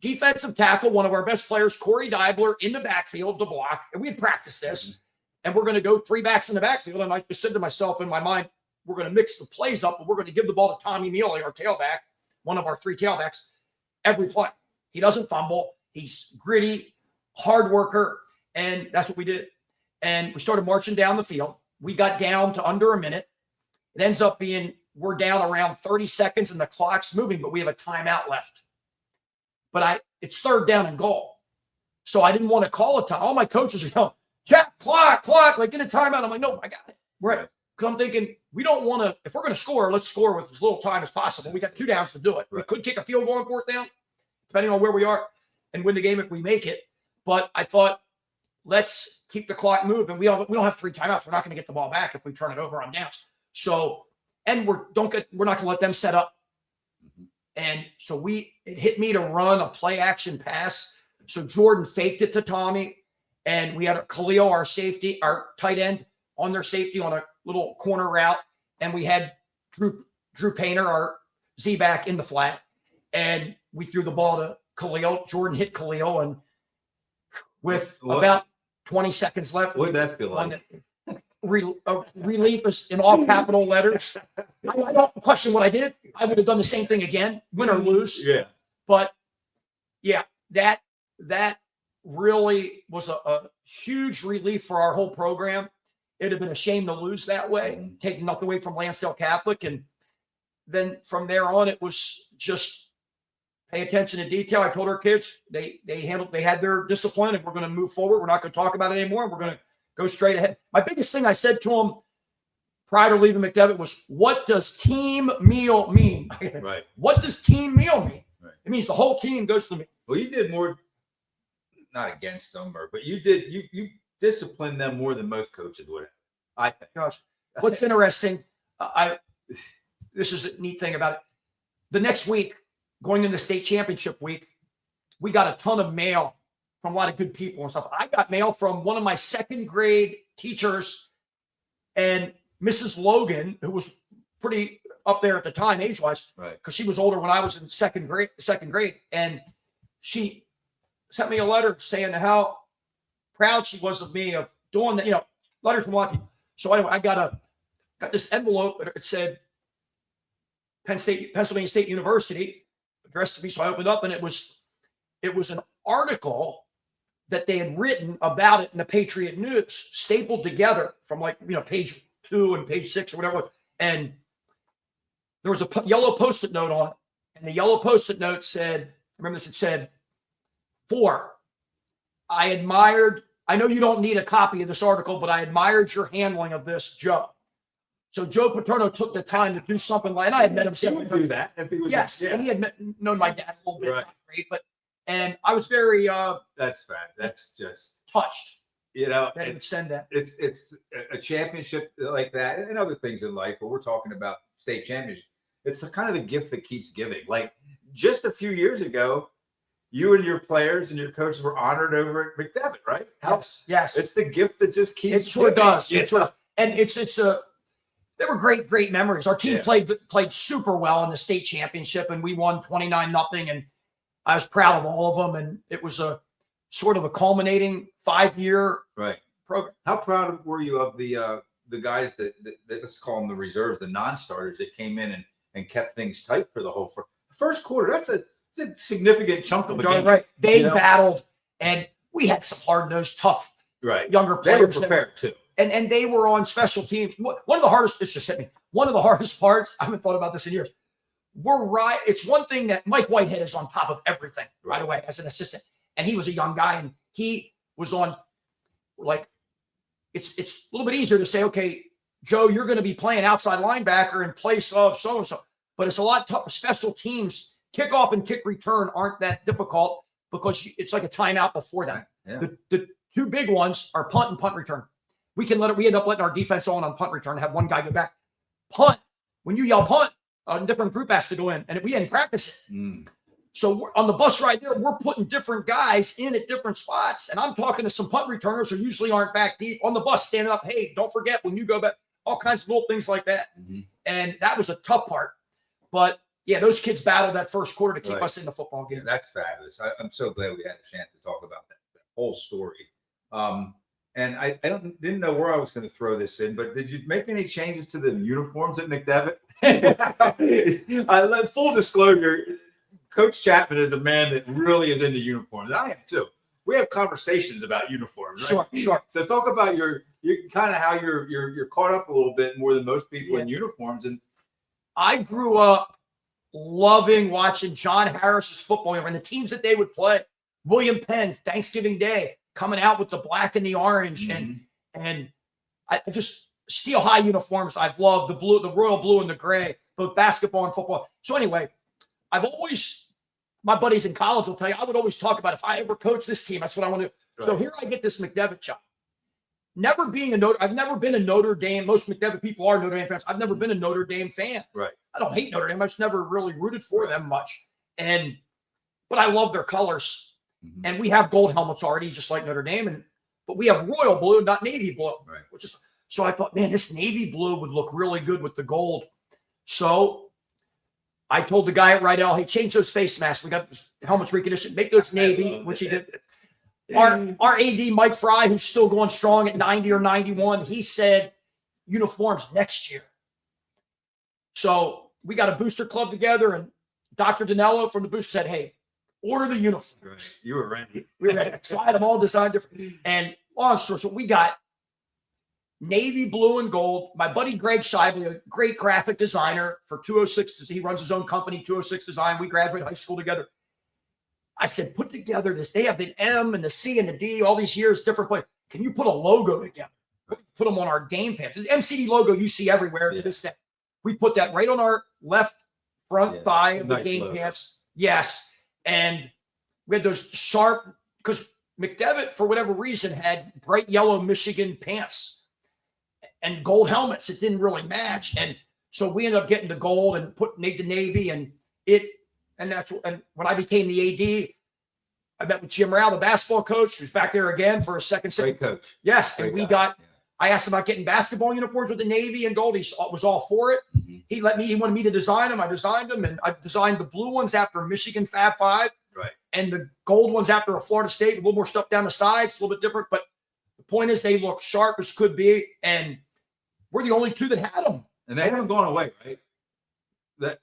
[SPEAKER 2] defensive tackle, one of our best players, Corey Deibler, in the backfield to block. And we had practiced this. And we're going to go 3 backs in the backfield. And I just said to myself in my mind, we're going to mix the plays up, but we're going to give the ball to Tommy Mealy, our tailback, one of our 3 tailbacks, every play. He doesn't fumble. He's gritty, hard worker, and that's what we did. and we started marching down the field. We got down to under a minute. It ends up being we're down around 30 seconds and the clock's moving, but we have a timeout left. But it's third down and goal. So I didn't want to call a time. All my coaches are yelling, Jack, clock, like get a timeout. I'm like, no, I got it. Right. Because I'm thinking we don't want to, if we're going to score, let's score with as little time as possible. We got 2 downs to do it. We could kick a field goal on 4th down, depending on where we are, and win the game if we make it. But I thought, let's keep the clock moving. We don't have 3 timeouts. We're not going to get the ball back if we turn it over on downs. So, and we're not going to let them set up. And so it hit me to run a play action pass. So Jordan faked it to Tommy, and we had Khalil, our safety, our tight end, on their safety on a little corner route, and we had Drew Painter, our Z-back, in the flat, and we threw the ball to Khalil. Jordan hit Khalil, and with about 20 seconds left.
[SPEAKER 3] What did that feel like?
[SPEAKER 2] Relief is in all capital letters. I don't question what I did. I would have done the same thing again, win or lose.
[SPEAKER 3] Yeah.
[SPEAKER 2] But yeah, that really was a huge relief for our whole program. It'd have been a shame to lose that way, taking nothing away from Lansdale Catholic. And then from there on, it was just pay attention to detail. I told our kids they had their discipline, and we're going to move forward. We're not going to talk about it anymore. We're going to go straight ahead. My biggest thing I said to them prior to leaving McDevitt was, what does team meal mean?
[SPEAKER 3] Right.
[SPEAKER 2] What does team meal mean?
[SPEAKER 3] Right.
[SPEAKER 2] It means the whole team goes to the meal.
[SPEAKER 3] Well, you did more, not against them, but you disciplined them more than most coaches would have, I think.
[SPEAKER 2] Gosh, what's interesting, this is a neat thing about it. The next week, going into state championship week, we got a ton of mail from a lot of good people and stuff. I got mail from one of my 2nd grade teachers and Mrs. Logan, who was pretty up there at the time, age-wise,
[SPEAKER 3] right? Because
[SPEAKER 2] she was older when I was in second grade. And she sent me a letter saying how proud she was of me of doing that, letters from a lot of people. So anyway, I got this envelope. It said Pennsylvania State University, addressed to me. So I opened up, and it was an article that they had written about it in the Patriot News, stapled together from page 2 and page 6 or whatever. And there was a yellow Post-it note on it. And the yellow Post-it note said, remember this, it said, 4, I know you don't need a copy of this article, but I admired your handling of this, Joe. So Joe Paterno took the time to do something like, and I had met him.
[SPEAKER 3] He would do that if he was.
[SPEAKER 2] Yes,
[SPEAKER 3] yeah.
[SPEAKER 2] And he had known my dad a little bit,
[SPEAKER 3] Right.
[SPEAKER 2] not great, and I was very
[SPEAKER 3] That's fine. That's just
[SPEAKER 2] touched
[SPEAKER 3] that
[SPEAKER 2] he would send that.
[SPEAKER 3] It's a championship like that, and other things in life. But we're talking about state championship. It's kind of the gift that keeps giving. Like just a few years ago, you and your players and your coaches were honored over at McDevitt, right?
[SPEAKER 2] Yes.
[SPEAKER 3] It's the gift that just keeps.
[SPEAKER 2] It sure
[SPEAKER 3] giving.
[SPEAKER 2] does.
[SPEAKER 3] Yeah.
[SPEAKER 2] And they were great memories. Our team played super well in the state championship, and we won 29-0. And I was proud of all of them. And it was a sort of a culminating 5-year program.
[SPEAKER 3] How proud were you of the guys that let's call them the reserves, the non-starters that came in and kept things tight for the whole first quarter? That's a significant chunk of a game.
[SPEAKER 2] Right. They battled, and we had some hard-nosed, tough younger players.
[SPEAKER 3] They were prepared too.
[SPEAKER 2] And they were on special teams. One of the hardest, this just hit me. One of the hardest parts, I haven't thought about this in years. It's one thing that Mike Whitehead is on top of everything, by the way, as an assistant. And he was a young guy, and he was on, it's a little bit easier to say, okay, Joe, you're going to be playing outside linebacker in place of so-and-so. But it's a lot tougher. Special teams, kickoff and kick return aren't that difficult because it's like a timeout before that.
[SPEAKER 3] Yeah.
[SPEAKER 2] The 2 big ones are punt and punt return. We end up letting our defense on punt return, have one guy go back. Punt, when you yell punt, a different group has to go in, and we didn't practice it. So on the bus ride there, we're putting different guys in at different spots. And I'm talking to some punt returners who usually aren't back deep on the bus, standing up. Hey, don't forget when you go back, all kinds of little things like that. And that was a tough part. But yeah, those kids battled that first quarter to keep us in the football game.
[SPEAKER 3] Yeah, that's fabulous. I'm so glad we had a chance to talk about that whole story. And I didn't know where I was going to throw this in, but did you make any changes to the uniforms at McDevitt? Full disclosure, Coach Chapman is a man that really is into uniforms. I am too. we have conversations about uniforms, right?
[SPEAKER 2] Sure.
[SPEAKER 3] So talk about your kind of how you're caught up a little bit more than most people in uniforms. And
[SPEAKER 2] I grew up loving watching John Harris's football and the teams that they would play. William Penn's Thanksgiving Day coming out with the black and the orange, and I just Steel High uniforms. I've loved the blue, the royal blue and the gray, both basketball and football. So anyway, I've always, my buddies in college will tell you, I would always talk about if I ever coach this team, that's what I want to do. Right. So here I get this McDevitt job. I've never been a Notre Dame. Most McDevitt people are Notre Dame fans. I've never been a Notre Dame fan.
[SPEAKER 3] Right.
[SPEAKER 2] I don't hate Notre Dame. I've just never really rooted for them much. But I love their colors. And we have gold helmets already, just like Notre Dame. But we have royal blue, not navy blue.
[SPEAKER 3] Right.
[SPEAKER 2] So I thought, man, this navy blue would look really good with the gold. So I told the guy at Rydell, hey, change those face masks. We got helmets reconditioned. Make those navy, which he did. Our AD, Mike Fry, who's still going strong at 90 or 91, he said uniforms next year. So we got a booster club together, and Dr. Danello from the booster said, hey, order the uniforms.
[SPEAKER 3] Right. You were ready.
[SPEAKER 2] We were ready. So I had them all designed different. And long story short, we got navy blue and gold. My buddy Greg Shively, a great graphic designer for 206. He runs his own company, 206 Design. We graduated high school together. I said, put together this. They have the M and the C and the D, all these years, different places. Can you put a logo together? Put them on our game pants. The MCD logo you see everywhere to this day. We put that right on our left front thigh of the game pants. Yes. And we had those sharp, because McDevitt, for whatever reason, had bright yellow Michigan pants and gold helmets. It didn't really match. And so we ended up getting the gold and made the navy, and when I became the AD, I met with Jim Rao, the basketball coach, who's back there again for a second.
[SPEAKER 3] Great coach.
[SPEAKER 2] Yes.
[SPEAKER 3] Great
[SPEAKER 2] and
[SPEAKER 3] guy.
[SPEAKER 2] I asked him about getting basketball uniforms with the navy and gold. He was all for it. He wanted me to design them. I designed them, and I designed the blue ones after Michigan Fab Five.
[SPEAKER 3] Right.
[SPEAKER 2] And the gold ones after a Florida State, a little more stuff down the sides, a little bit different. But the point is, they look sharp as could be. And we're the only two that had them.
[SPEAKER 3] And they haven't gone away, right?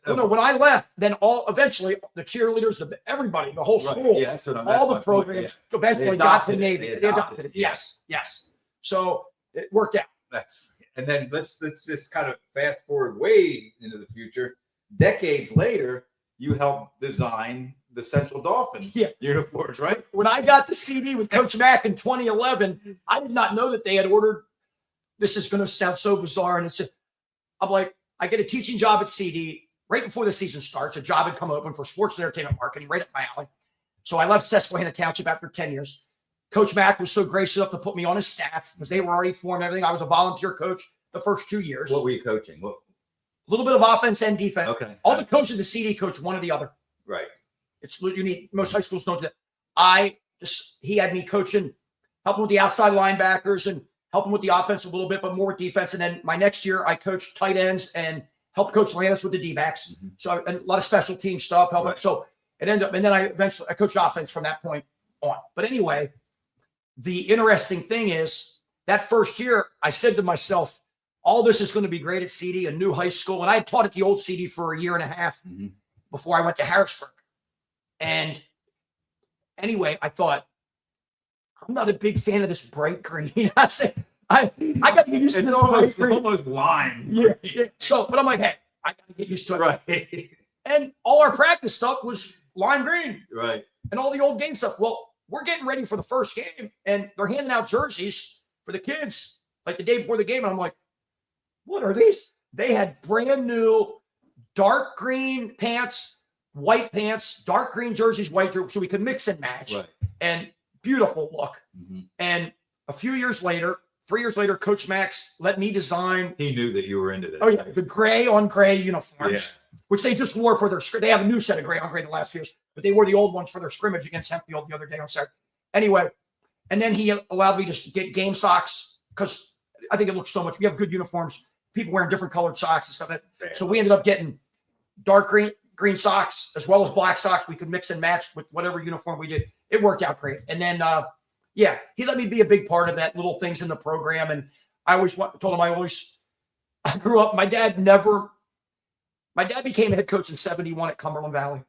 [SPEAKER 2] When I left, then eventually the cheerleaders, everybody, the whole school, all the programs eventually got to Navy. They adopted it. Yes. So it worked out.
[SPEAKER 3] And then let's just kind of fast forward way into the future. Decades later, you helped design the Central Dolphins uniforms, right?
[SPEAKER 2] When I got the CD with Coach Mack in 2011, I did not know that they had ordered. This is going to sound so bizarre, and it's just, I'm like, I get a teaching job at CD right before the season starts. A job had come open for sports and entertainment marketing right up my alley. So I left Susquehanna Township after 10 years. Coach Mack was so gracious enough to put me on his staff because they were already formed everything. I was a volunteer coach the first 2 years.
[SPEAKER 3] What were you coaching?
[SPEAKER 2] A little bit of offense and defense.
[SPEAKER 3] Okay.
[SPEAKER 2] All the coaches at CD coach one or the other.
[SPEAKER 3] Right.
[SPEAKER 2] It's unique. Most high schools don't do that. He had me coaching, helping with the outside linebackers and helping with the offense a little bit, but more with defense. And then my next year, I coached tight ends and helped Coach Landis with the D-backs. So a lot of special team stuff. So it ended up, and then I coached offense from that point on. But anyway, the interesting thing is that first year, I said to myself, all this is going to be great at CD, a new high school. And I had taught at the old CD for a year and a half before I went to Harrisburg. And anyway, I thought, I'm not a big fan of this bright green. I said, I got to get used to this bright green.
[SPEAKER 3] Almost lime.
[SPEAKER 2] Yeah. So, but I'm like, hey, I got to get used to it.
[SPEAKER 3] Right.
[SPEAKER 2] And all our practice stuff was lime green.
[SPEAKER 3] Right.
[SPEAKER 2] And all the old game stuff. Well, we're getting ready for the first game, and they're handing out jerseys for the kids like the day before the game. And I'm like, what are these? They had brand new dark green pants, white pants, dark green jerseys, white jerseys, so we could mix and match.
[SPEAKER 3] Right.
[SPEAKER 2] And beautiful look. And a few years later, 3 years later, Coach Max let me design.
[SPEAKER 3] He knew that you were into this.
[SPEAKER 2] Oh, yeah. The gray on gray uniforms, which they just wore for their they have a new set of gray on gray the last few years, but they wore the old ones for their scrimmage against Hempfield the other day on Saturday. Anyway, and then he allowed me to get game socks because I think it looks so much. We have good uniforms, people wearing different colored socks and stuff. So we ended up getting dark green socks as well as black socks. We could mix and match with whatever uniform we did. It worked out great. And then, he let me be a big part of that, little things in the program. And I always told him I grew up, my dad became a head coach in 71 at Cumberland Valley.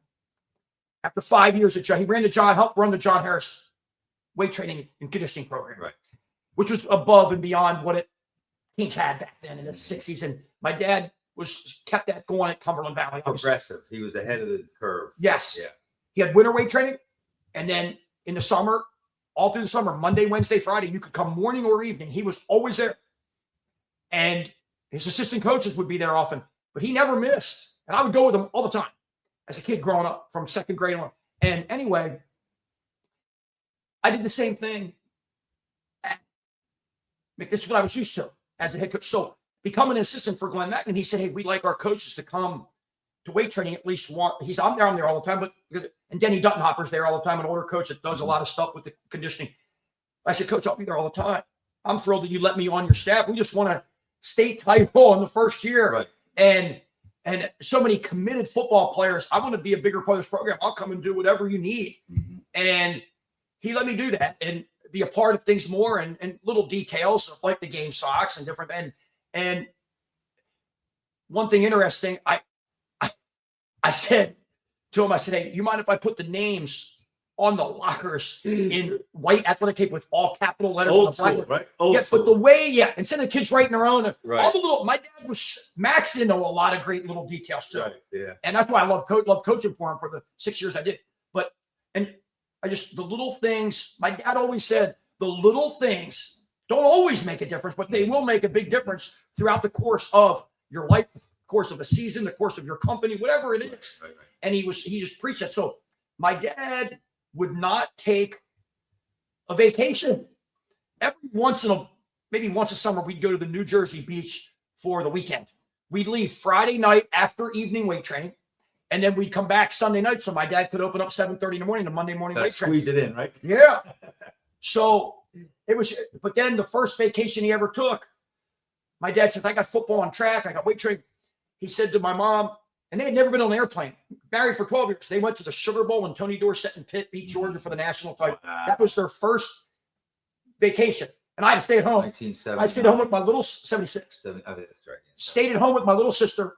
[SPEAKER 2] After 5 years he helped run the John Harris weight training and conditioning program,
[SPEAKER 3] Right.
[SPEAKER 2] which was above and beyond what teams had back then in the 60s. And my dad kept that going at Cumberland Valley.
[SPEAKER 3] Progressive. He was ahead of the curve.
[SPEAKER 2] Yes.
[SPEAKER 3] Yeah.
[SPEAKER 2] He had winter weight training. And then in the summer, all through the summer, Monday, Wednesday, Friday, you could come morning or evening. He was always there. And his assistant coaches would be there often, but he never missed. And I would go with him all the time as a kid growing up from second grade on. And anyway, I did the same thing. This is what I was used to as a head coach. So becoming an assistant for Glenn Mackin, he said, hey, we'd like our coaches to come to weight training at least once. I'm there all the time, and Denny Duttenhofer's there all the time, an older coach that does a lot of stuff with the conditioning. I said, Coach, I'll be there all the time. I'm thrilled that you let me on your staff. We just won a state title in the first year.
[SPEAKER 3] Right.
[SPEAKER 2] And so many committed football players. I want to be a bigger part of this program. I'll come and do whatever you need.
[SPEAKER 3] Mm-hmm.
[SPEAKER 2] And he let me do that and be a part of things more and little details of like the game socks and different. And one thing interesting, I said to him, I said, hey, you mind if I put the names on the lockers in white athletic tape with all capital letters?
[SPEAKER 3] Old school, right? Old school.
[SPEAKER 2] But the way, instead of kids writing their own,
[SPEAKER 3] right.
[SPEAKER 2] all the little, my dad was Max into a lot of great little details too.
[SPEAKER 3] Right. Yeah.
[SPEAKER 2] And that's why I love coaching for him for the 6 years I did. But, and I just, the little things, my dad always said, the little things don't always make a difference, but they will make a big difference throughout the course of your life, the course of a season, the course of your company, whatever it is.
[SPEAKER 3] Right.
[SPEAKER 2] And he just preached that. So my dad would not take a vacation. Maybe once a summer, we'd go to the New Jersey beach for the weekend. We'd leave Friday night after evening weight training, and then we'd come back Sunday night so my dad could open up 7:30 in the morning to Monday morning weight training.
[SPEAKER 3] Squeeze it in, right?
[SPEAKER 2] Yeah. So it was, but then the first vacation he ever took, my dad says, I got football on track, I got weight training. He said to my mom, and they had never been on an airplane, married for 12 years. They went to the Sugar Bowl and Tony Dorsett and Pitt beat Georgia for the national title. That was their first vacation. And I had to stay at home.
[SPEAKER 3] 1970.
[SPEAKER 2] I stayed at home with my little 76.
[SPEAKER 3] That's right. Yeah.
[SPEAKER 2] Stayed at home with my little sister.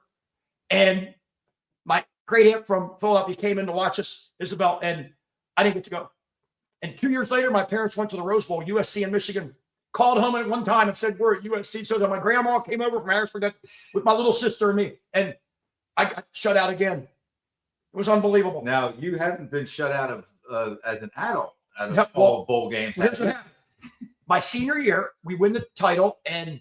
[SPEAKER 2] And my great aunt from Philadelphia came in to watch us, Isabel, and I didn't get to go. And 2 years later, my parents went to the Rose Bowl, USC in Michigan, called home at one time and said, we're at USC. So my grandma came over from Harrisburg with my little sister and me. And I got shut out again. It was unbelievable.
[SPEAKER 3] Now, you haven't been shut out of as an adult out of
[SPEAKER 2] Yep,
[SPEAKER 3] all bowl games.
[SPEAKER 2] Here's what happened. My senior year, we win the title, and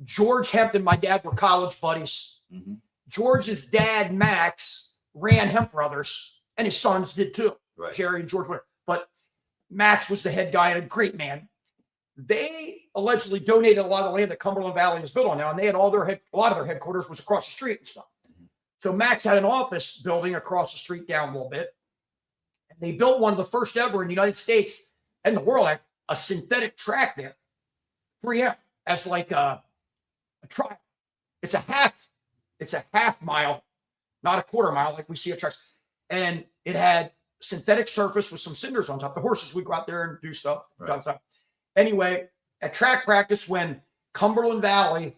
[SPEAKER 2] George Hampton, my dad, were college buddies.
[SPEAKER 3] Mm-hmm.
[SPEAKER 2] George's dad, Max, ran Hemp Brothers, and his sons did too.
[SPEAKER 3] Right.
[SPEAKER 2] Jerry and George were. But Max was the head guy and a great man. They allegedly donated a lot of land that Cumberland Valley is built on now, and they had a lot of their headquarters was across the street and stuff. So Max had an office building across the street down a little bit. And they built one of the first ever in the United States and the world, a synthetic track there, 3M, as like a trial. It's a half mile, not a quarter mile like we see at tracks. And it had synthetic surface with some cinders on top. The horses would go out there and do stuff.
[SPEAKER 3] Right.
[SPEAKER 2] Anyway, at track practice, when Cumberland Valley,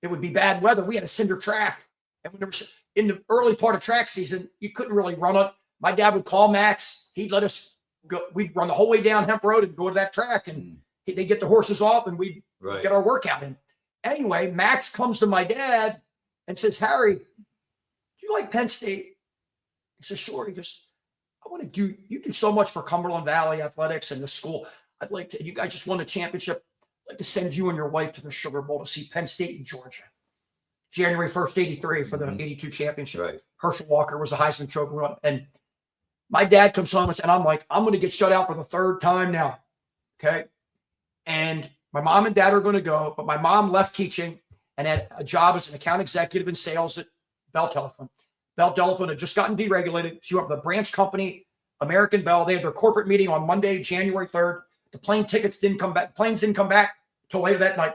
[SPEAKER 2] it would be bad weather, we had a cinder track. And when there was, in the early part of track season, you couldn't really run it. My dad would call Max. He'd let us go. We'd run the whole way down Hemp Road and go to that track. And they'd get the horses off and we'd get our workout in. Anyway, Max comes to my dad and says, Harry, do you like Penn State? He says, sure. He goes, you do so much for Cumberland Valley athletics and the school. I'd like to, you guys just won a championship. I'd like to send you and your wife to the Sugar Bowl to see Penn State and Georgia. January 1st, 83 for the 82 championship.
[SPEAKER 3] Right.
[SPEAKER 2] Herschel Walker was the Heisman Trophy winner. And my dad comes home and I'm like, I'm going to get shut out for the third time now. Okay. And my mom and dad are going to go, but my mom left teaching and had a job as an account executive in sales at Bell Telephone. Bell Telephone had just gotten deregulated. She went to the branch company, American Bell. They had their corporate meeting on Monday, January 3rd. The planes didn't come back till later that night.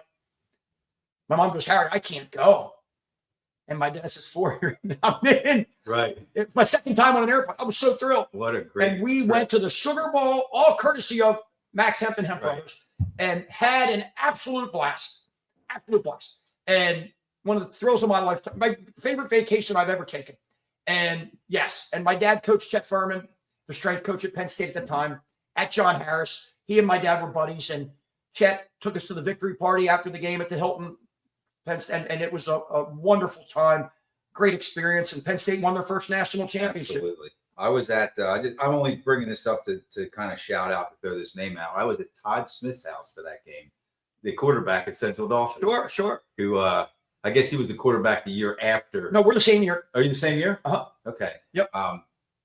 [SPEAKER 2] My mom goes, Harry, I can't go. And my dad says, 4 years now, man.
[SPEAKER 3] Right.
[SPEAKER 2] It's my second time on an airplane. I was so thrilled.
[SPEAKER 3] What a great
[SPEAKER 2] And we
[SPEAKER 3] trip.
[SPEAKER 2] went to the Sugar Bowl, all courtesy of Max Hemp and Hemp Brothers, and had an absolute blast. Absolute blast. And one of the thrills of my lifetime, my favorite vacation I've ever taken. And yes, and my dad coached Chet Furman, the strength coach at Penn State at the time. at John Harris. He and my dad were buddies, and Chet took us to the victory party after the game at the Hilton. And it was a wonderful time, great experience. And Penn State won their first national championship.
[SPEAKER 3] Absolutely. I was at, I'm only bringing this up to kind of shout out, to throw this name out. I was at Todd Smith's house for that game, the quarterback at Central Dauphin.
[SPEAKER 2] Sure.
[SPEAKER 3] Who, I guess he was the quarterback the year after.
[SPEAKER 2] No, we're the same year.
[SPEAKER 3] Are you the same year?
[SPEAKER 2] Uh-huh.
[SPEAKER 3] Okay.
[SPEAKER 2] Yep.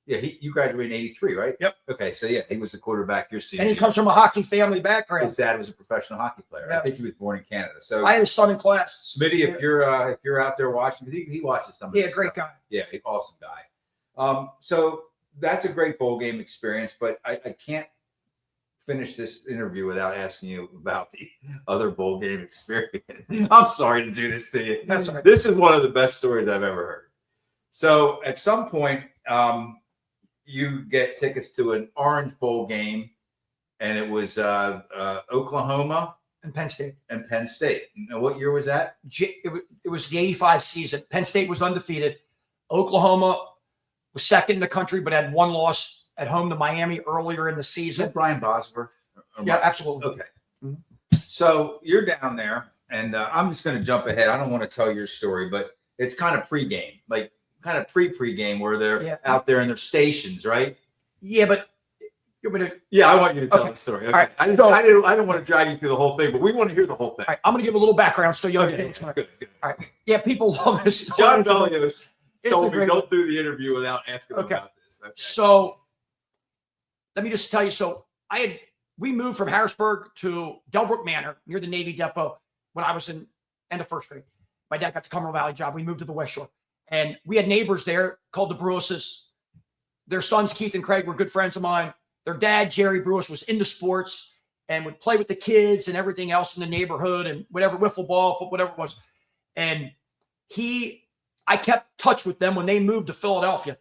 [SPEAKER 3] Yeah, you graduated in '83, right?
[SPEAKER 2] Yep.
[SPEAKER 3] Okay, so yeah, he was the quarterback your senior
[SPEAKER 2] And he
[SPEAKER 3] year.
[SPEAKER 2] comes from a hockey family
[SPEAKER 3] His
[SPEAKER 2] background.
[SPEAKER 3] dad was a professional hockey player.
[SPEAKER 2] Yeah.
[SPEAKER 3] I think he was born in Canada. So
[SPEAKER 2] I had his son in class.
[SPEAKER 3] Smitty, if you're out there watching, he watches some of
[SPEAKER 2] Yeah,
[SPEAKER 3] this
[SPEAKER 2] great
[SPEAKER 3] stuff.
[SPEAKER 2] guy.
[SPEAKER 3] Yeah, awesome guy. So that's a great bowl game experience, but I can't finish this interview without asking you about the other bowl game experience. I'm sorry to do this to you.
[SPEAKER 2] That's all right.
[SPEAKER 3] This is one of the best stories I've ever heard. So at some point, you get tickets to an Orange Bowl game, and it was Oklahoma
[SPEAKER 2] And Penn State.
[SPEAKER 3] and Penn State. Now, what year was that?
[SPEAKER 2] It was the 85 season. Penn State was undefeated. Oklahoma was second in the country, but had one loss at home to Miami earlier in the
[SPEAKER 3] Is
[SPEAKER 2] season.
[SPEAKER 3] that Brian Bosworth?
[SPEAKER 2] Yeah, absolutely.
[SPEAKER 3] Okay. So you're down there, and I'm just going to jump ahead. I don't want to tell your story, but it's kind of pregame, like kind of pre-game where they're out there in their stations, right?
[SPEAKER 2] Yeah, but you're going to.
[SPEAKER 3] Yeah, I want you to tell the story. Okay.
[SPEAKER 2] All right.
[SPEAKER 3] I didn't want to drag you through the whole thing, but we want to hear the whole thing.
[SPEAKER 2] All right, I'm going to give a little background so you understand what's going on.
[SPEAKER 3] Good.
[SPEAKER 2] All right. Yeah, people love this story.
[SPEAKER 3] John Velios
[SPEAKER 2] It's
[SPEAKER 3] told
[SPEAKER 2] a
[SPEAKER 3] me
[SPEAKER 2] great-
[SPEAKER 3] don't do the interview without asking him
[SPEAKER 2] Okay.
[SPEAKER 3] about this. Okay.
[SPEAKER 2] So let me just tell you. So we moved from Harrisburg to Delbrook Manor near the Navy Depot when I was in end of first grade. My dad got the Cumberland Valley job. We moved to the West Shore, and we had neighbors there called the Brewises. Their sons Keith and Craig were good friends of mine. Their dad Jerry Brewis was into sports and would play with the kids and everything else in the neighborhood and whatever, wiffle ball, whatever it was. And I kept touch with them when they moved to Philadelphia.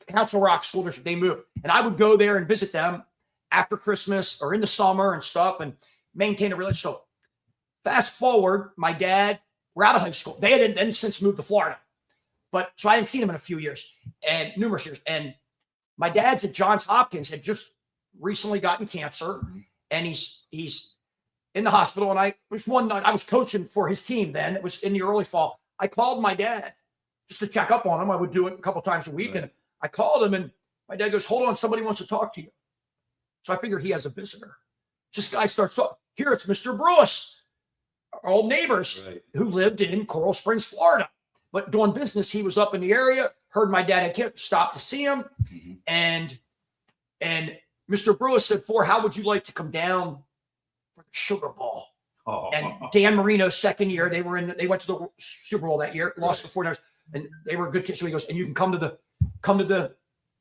[SPEAKER 2] Council Rock School District, they moved. And I would go there and visit them after Christmas or in the summer and stuff and maintain a relationship. So fast forward, my dad, we're out of high school. They had then since moved to Florida. So I hadn't seen him in a few years and numerous years. And my dad's at Johns Hopkins, had just recently gotten cancer. And he's in the hospital. And I was one night, I was coaching for his team then. It was in the early fall. I called my dad just to check up on him. I would do it a couple times a week. Right. And I called him and my dad goes, hold on, somebody wants to talk to you. So I figure he has a visitor. This guy starts talking. Here it's Mr. Brewis, our old neighbors who lived in Coral Springs, Florida. But doing business, he was up in the area, heard my dad had cancer, stopped to see him. And Mr. Brewis said, how would you like to come down for the Sugar Bowl? Oh. And Dan Marino's second year, they went to the Super Bowl that year, lost the 49ers, and they were good kids. So he goes, and you can go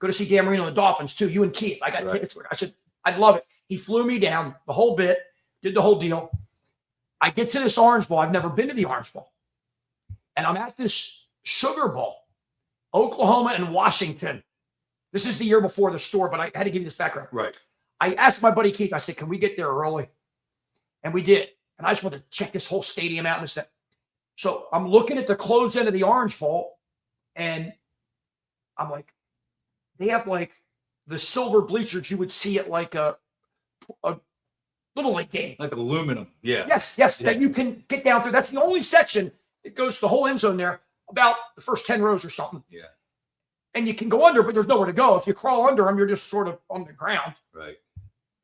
[SPEAKER 2] to see Dan Marino and the Dolphins too. You and Keith. I got tickets for it. I said, I'd love it. He flew me down the whole bit, did the whole deal. I get to this Orange Bowl. I've never been to the Orange Bowl. And I'm at this Sugar Bowl, Oklahoma and Washington. This is the year before the store, but I had to give you this background.
[SPEAKER 3] Right.
[SPEAKER 2] I asked my buddy Keith, I said, can we get there early? And we did. And I just wanted to check this whole stadium out and stuff. So I'm looking at the closed end of the Orange Bowl, and I'm like, they have like the silver bleachers you would see at like a Little League game.
[SPEAKER 3] Like aluminum. Yeah.
[SPEAKER 2] Yes, that you can get down through. That's the only section that goes to the whole end zone there, about the first 10 rows or something.
[SPEAKER 3] Yeah.
[SPEAKER 2] And you can go under, but there's nowhere to go. If you crawl under them, you're just sort of on the ground.
[SPEAKER 3] Right.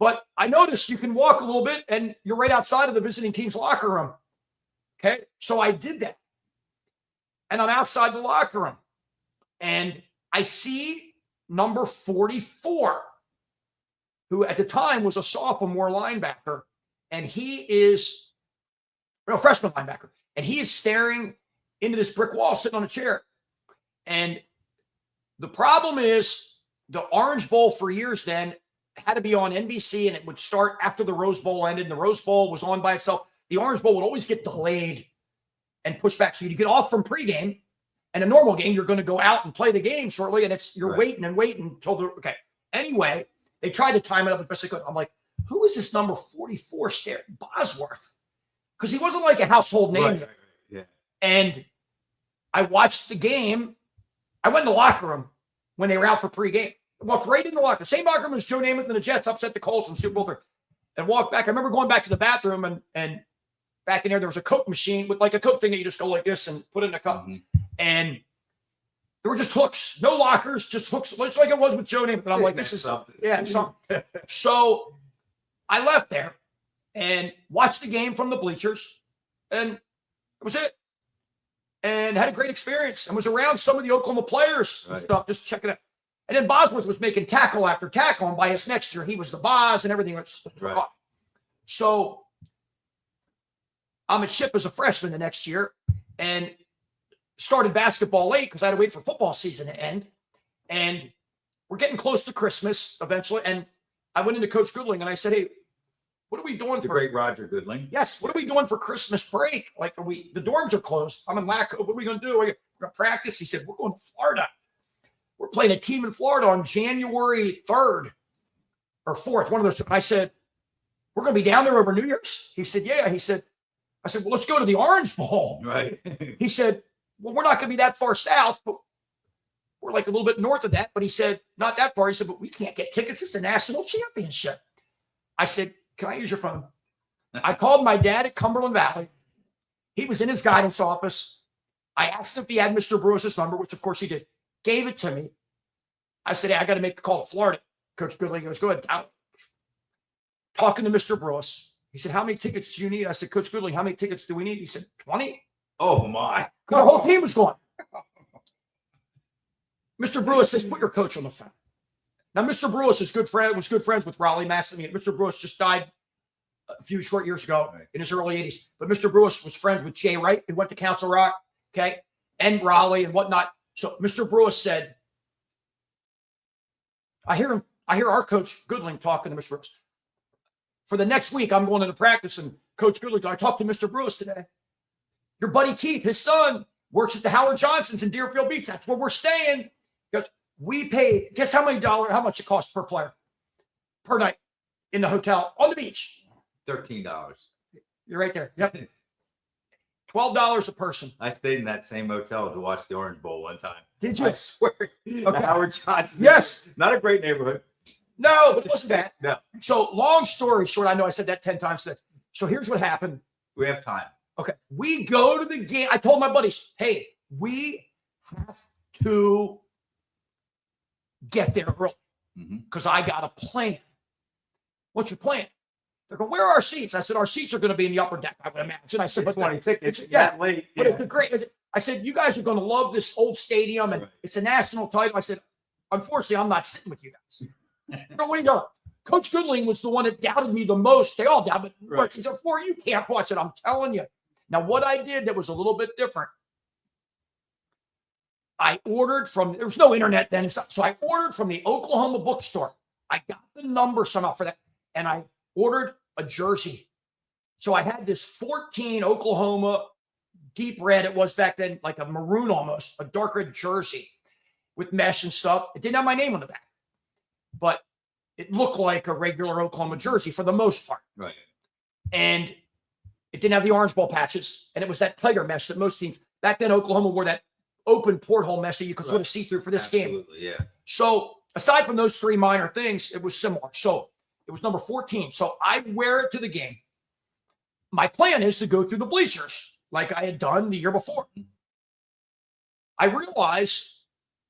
[SPEAKER 2] But I noticed you can walk a little bit and you're right outside of the visiting team's locker room. Okay. So I did that. And I'm outside the locker room. And I see number 44, who at the time was a sophomore linebacker. And he is a freshman linebacker. And he is staring into this brick wall, sitting on a chair. And the problem is the Orange Bowl for years then had to be on NBC, and it would start after the Rose Bowl ended. And the Rose Bowl was on by itself. The Orange Bowl would always get delayed and pushed back. So you get off from pregame, and a normal game, you're going to go out and play the game shortly, and you're waiting until okay. Anyway, they tried to time it up as best they could. I'm like, who is this number 44 staring? Bosworth. Because he wasn't like a household name yet.
[SPEAKER 3] Yeah.
[SPEAKER 2] And I watched the game. I went in the locker room when they were out for pregame. I walked right in the locker. Same locker room as Joe Namath and the Jets upset the Colts in Super Bowl III. And walked back. I remember going back to the bathroom and back in there was a Coke machine with like a Coke thing that you just go like this and put it in a cup. And there were just hooks, no lockers, just hooks, just like it was with Joe Namath. And I'm like, this is something. Yeah, something. So I left there and watched the game from the bleachers, and it was it. And had a great experience and was around some of the Oklahoma players and stuff, just checking it out. And then Bosworth was making tackle after tackle, and by his next year, he was the boss and everything was off. So I'm at Ship as a freshman the next year and started basketball late because I had to wait for football season to end. And we're getting close to Christmas eventually. And I went into Coach Goodling and I said, hey, what are we doing
[SPEAKER 3] The great Roger Goodling.
[SPEAKER 2] Yes. What are we doing for Christmas break? Like, the dorms are closed. I'm in LACO. What are we going to do? We're going to practice. He said, we're going to Florida. We're playing a team in Florida on January 3rd or 4th, one of those. And I said, we're going to be down there over New Year's. He said, yeah. I said, well, let's go to the Orange Bowl.
[SPEAKER 3] Right.
[SPEAKER 2] He said, well, we're not going to be that far south, but we're like a little bit north of that. But he said, not that far. He said, but we can't get tickets. It's a national championship. I said, can I use your phone? I called my dad at Cumberland Valley. He was in his guidance office. I asked him if he had Mr. Bruce's number, which of course he did. Gave it to me. I said, hey, I got to make a call to Florida. Coach Goodling goes, go ahead. Talking to Mr. Bruce. He said, how many tickets do you need? I said, Coach Goodling, how many tickets do we need? He said, 20.
[SPEAKER 3] Oh, my.
[SPEAKER 2] Because our whole team was going. Mr. Bruce says, put your coach on the phone. Now, Mr. Bruce was good friends with Raleigh Massey. Mr. Bruce just died a few short years ago in his early 80s. But Mr. Bruce was friends with Jay Wright, who went to Council Rock, okay, and Raleigh and whatnot. So Mr. Bruce said, I hear our coach Goodling talking to Mr. Bruce. For the next week, I'm going into practice, and Coach Goodling, I talked to Mr. Bruce today. Your buddy Keith, his son, works at the Howard Johnsons in Deerfield Beach. That's where we're staying. Because we paid, guess how much it costs per player per night in the hotel on the beach?
[SPEAKER 3] $13.
[SPEAKER 2] You're right there. Yep. $12 a person.
[SPEAKER 3] I stayed in that same hotel to watch the Orange Bowl one time.
[SPEAKER 2] Did you?
[SPEAKER 3] I swear. Okay. Howard Johnson.
[SPEAKER 2] Yes.
[SPEAKER 3] Not a great neighborhood.
[SPEAKER 2] No, but it wasn't bad.
[SPEAKER 3] No.
[SPEAKER 2] So long story short, I know I said that 10 times today. So here's what happened.
[SPEAKER 3] We have time.
[SPEAKER 2] Okay. We go to the game. I told my buddies, hey, we have to get there early because I got a plan. What's your plan? They're going, where are our seats? I said, our seats are going to be in the upper deck, I would imagine. I said, but
[SPEAKER 3] 20 tickets.
[SPEAKER 2] That
[SPEAKER 3] late.
[SPEAKER 2] But it's a great. I said, you guys are going to love this old stadium, and it's a national title. I said, unfortunately, I'm not sitting with you guys. No, what are you doing? Coach Goodling was the one that doubted me the most. They all doubted me. He said, "For you can't watch it." I'm telling you. Now, what I did that was a little bit different. I ordered from. There was no internet then, so I ordered from the Oklahoma bookstore. I got the number somehow for that, and I ordered a jersey. So I had this 14 Oklahoma deep red. It was back then like a maroon almost, a dark red jersey with mesh and stuff. It didn't have my name on the back, but it looked like a regular Oklahoma jersey for the most part.
[SPEAKER 3] Right.
[SPEAKER 2] And it didn't have the Orange Bowl patches. And it was that Tiger mesh that most teams, back then Oklahoma wore that open porthole mesh that you could sort of see through for this game.
[SPEAKER 3] Absolutely, yeah.
[SPEAKER 2] So aside from those three minor things, it was similar. So it was number 14. So I wear it to the game. My plan is to go through the bleachers like I had done the year before. I realized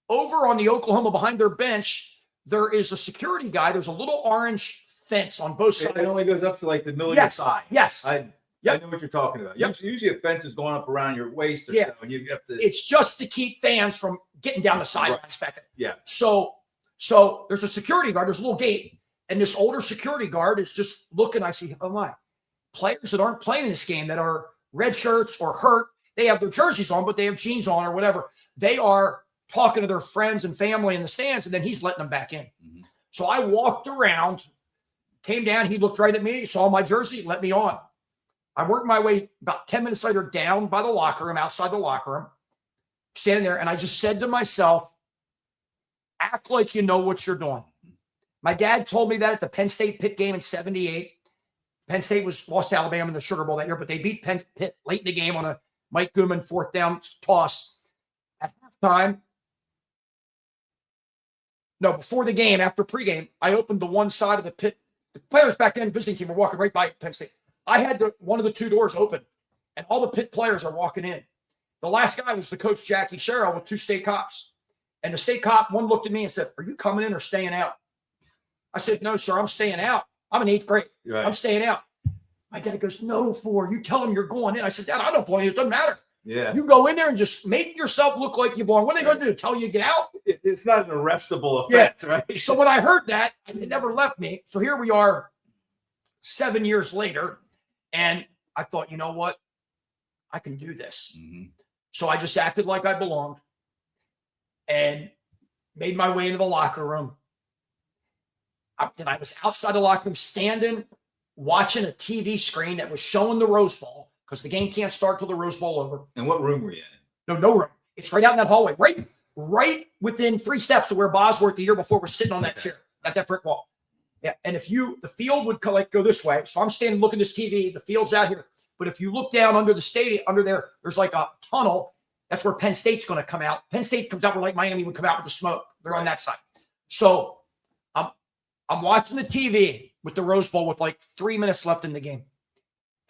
[SPEAKER 2] over on the Oklahoma behind their bench, there is a security guy. There's a little orange fence on both sides.
[SPEAKER 3] It only goes up to like the middle of your thigh.
[SPEAKER 2] Yes.
[SPEAKER 3] I know what you're talking about. Usually a fence is going up around your waist or so, and you have to.
[SPEAKER 2] It's just to keep fans from getting down the sidelines back then.
[SPEAKER 3] Yeah.
[SPEAKER 2] So there's a security guard. There's a little gate, and this older security guard is just looking. I see, oh my, players that aren't playing in this game that are red shirts or hurt. They have their jerseys on, but they have jeans on or whatever. They are talking to their friends and family in the stands, and then he's letting them back in. So I walked around, came down. He looked right at me, saw my jersey, let me on. I worked my way about 10 minutes later down by the locker room, outside the locker room, standing there, and I just said to myself, act like you know what you're doing. My dad told me that at the Penn State Pitt game in 78. Penn State lost to Alabama in the Sugar Bowl that year, but they beat Pitt late in the game on a Mike Gooman fourth down toss. At halftime, before the game, after pregame, I opened the one side of the pit. The players back then, visiting team, were walking right by Penn State. I had one of the two doors open, and all the pit players are walking in. The last guy was the coach, Jackie Sherrill, with 2 state cops. And the state cop, one looked at me and said, "Are you coming in or staying out?" I said, "No, sir, I'm staying out. I'm in 8th grade.
[SPEAKER 3] Right.
[SPEAKER 2] I'm staying out." My dad goes, "No, Four, you tell them you're going in." I said, "Dad, I don't belong. It doesn't matter.
[SPEAKER 3] Yeah.
[SPEAKER 2] You go in there and just make yourself look like you belong. What are they going to do? Tell you to get out?"
[SPEAKER 3] It's not an arrestable offense, right?
[SPEAKER 2] So when I heard that, it never left me. So here we are 7 years later. And I thought, you know what? I can do this.
[SPEAKER 3] Mhm.
[SPEAKER 2] So I just acted like I belonged and made my way into the locker room. Then I was outside the locker room standing, watching a TV screen that was showing the Rose Bowl, because the game can't start till the Rose Bowl over.
[SPEAKER 3] And what room were you in?
[SPEAKER 2] No room. It's right out in that hallway, right within 3 steps to where Bosworth the year before was sitting on that chair, at that brick wall. Yeah. And the field would go this way. So I'm standing looking at this TV. The field's out here. But if you look down under the stadium, under there's like a tunnel. That's where Penn State's going to come out. Penn State comes out where like Miami would come out with the smoke. They're on that side. So I'm watching the TV with the Rose Bowl with like 3 minutes left in the game.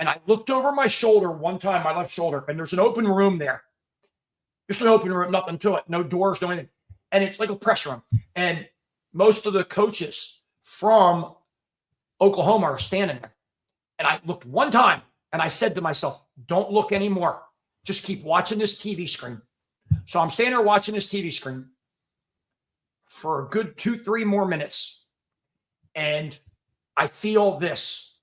[SPEAKER 2] And I looked over my shoulder one time, my left shoulder, and there's an open room there. Just an open room, nothing to it, no doors, no anything. And it's like a press room. And most of the coaches from Oklahoma are standing there. And I looked one time and I said to myself, "Don't look anymore. Just keep watching this TV screen." So I'm standing there watching this TV screen for a good 2-3 more minutes. And I feel this.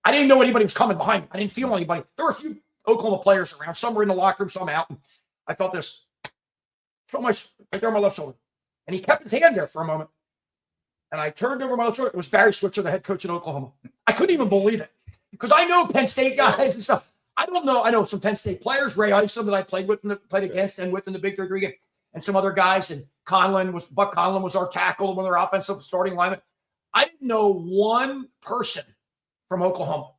[SPEAKER 2] I didn't know anybody was coming behind me. I didn't feel anybody. There were a few Oklahoma players around. Some were in the locker room, some out. I felt this so much right there on my left shoulder. And he kept his hand there for a moment. And I turned over my left shoulder. It was Barry Switzer, the head coach at Oklahoma. I couldn't even believe it, because I know Penn State guys and stuff. I don't know. I know some Penn State players, Ray Isom, that I played with and played against and with in the Big 3 game, and some other guys. And Buck Conlon was our tackle, one of their offensive starting linemen. I didn't know one person from Oklahoma.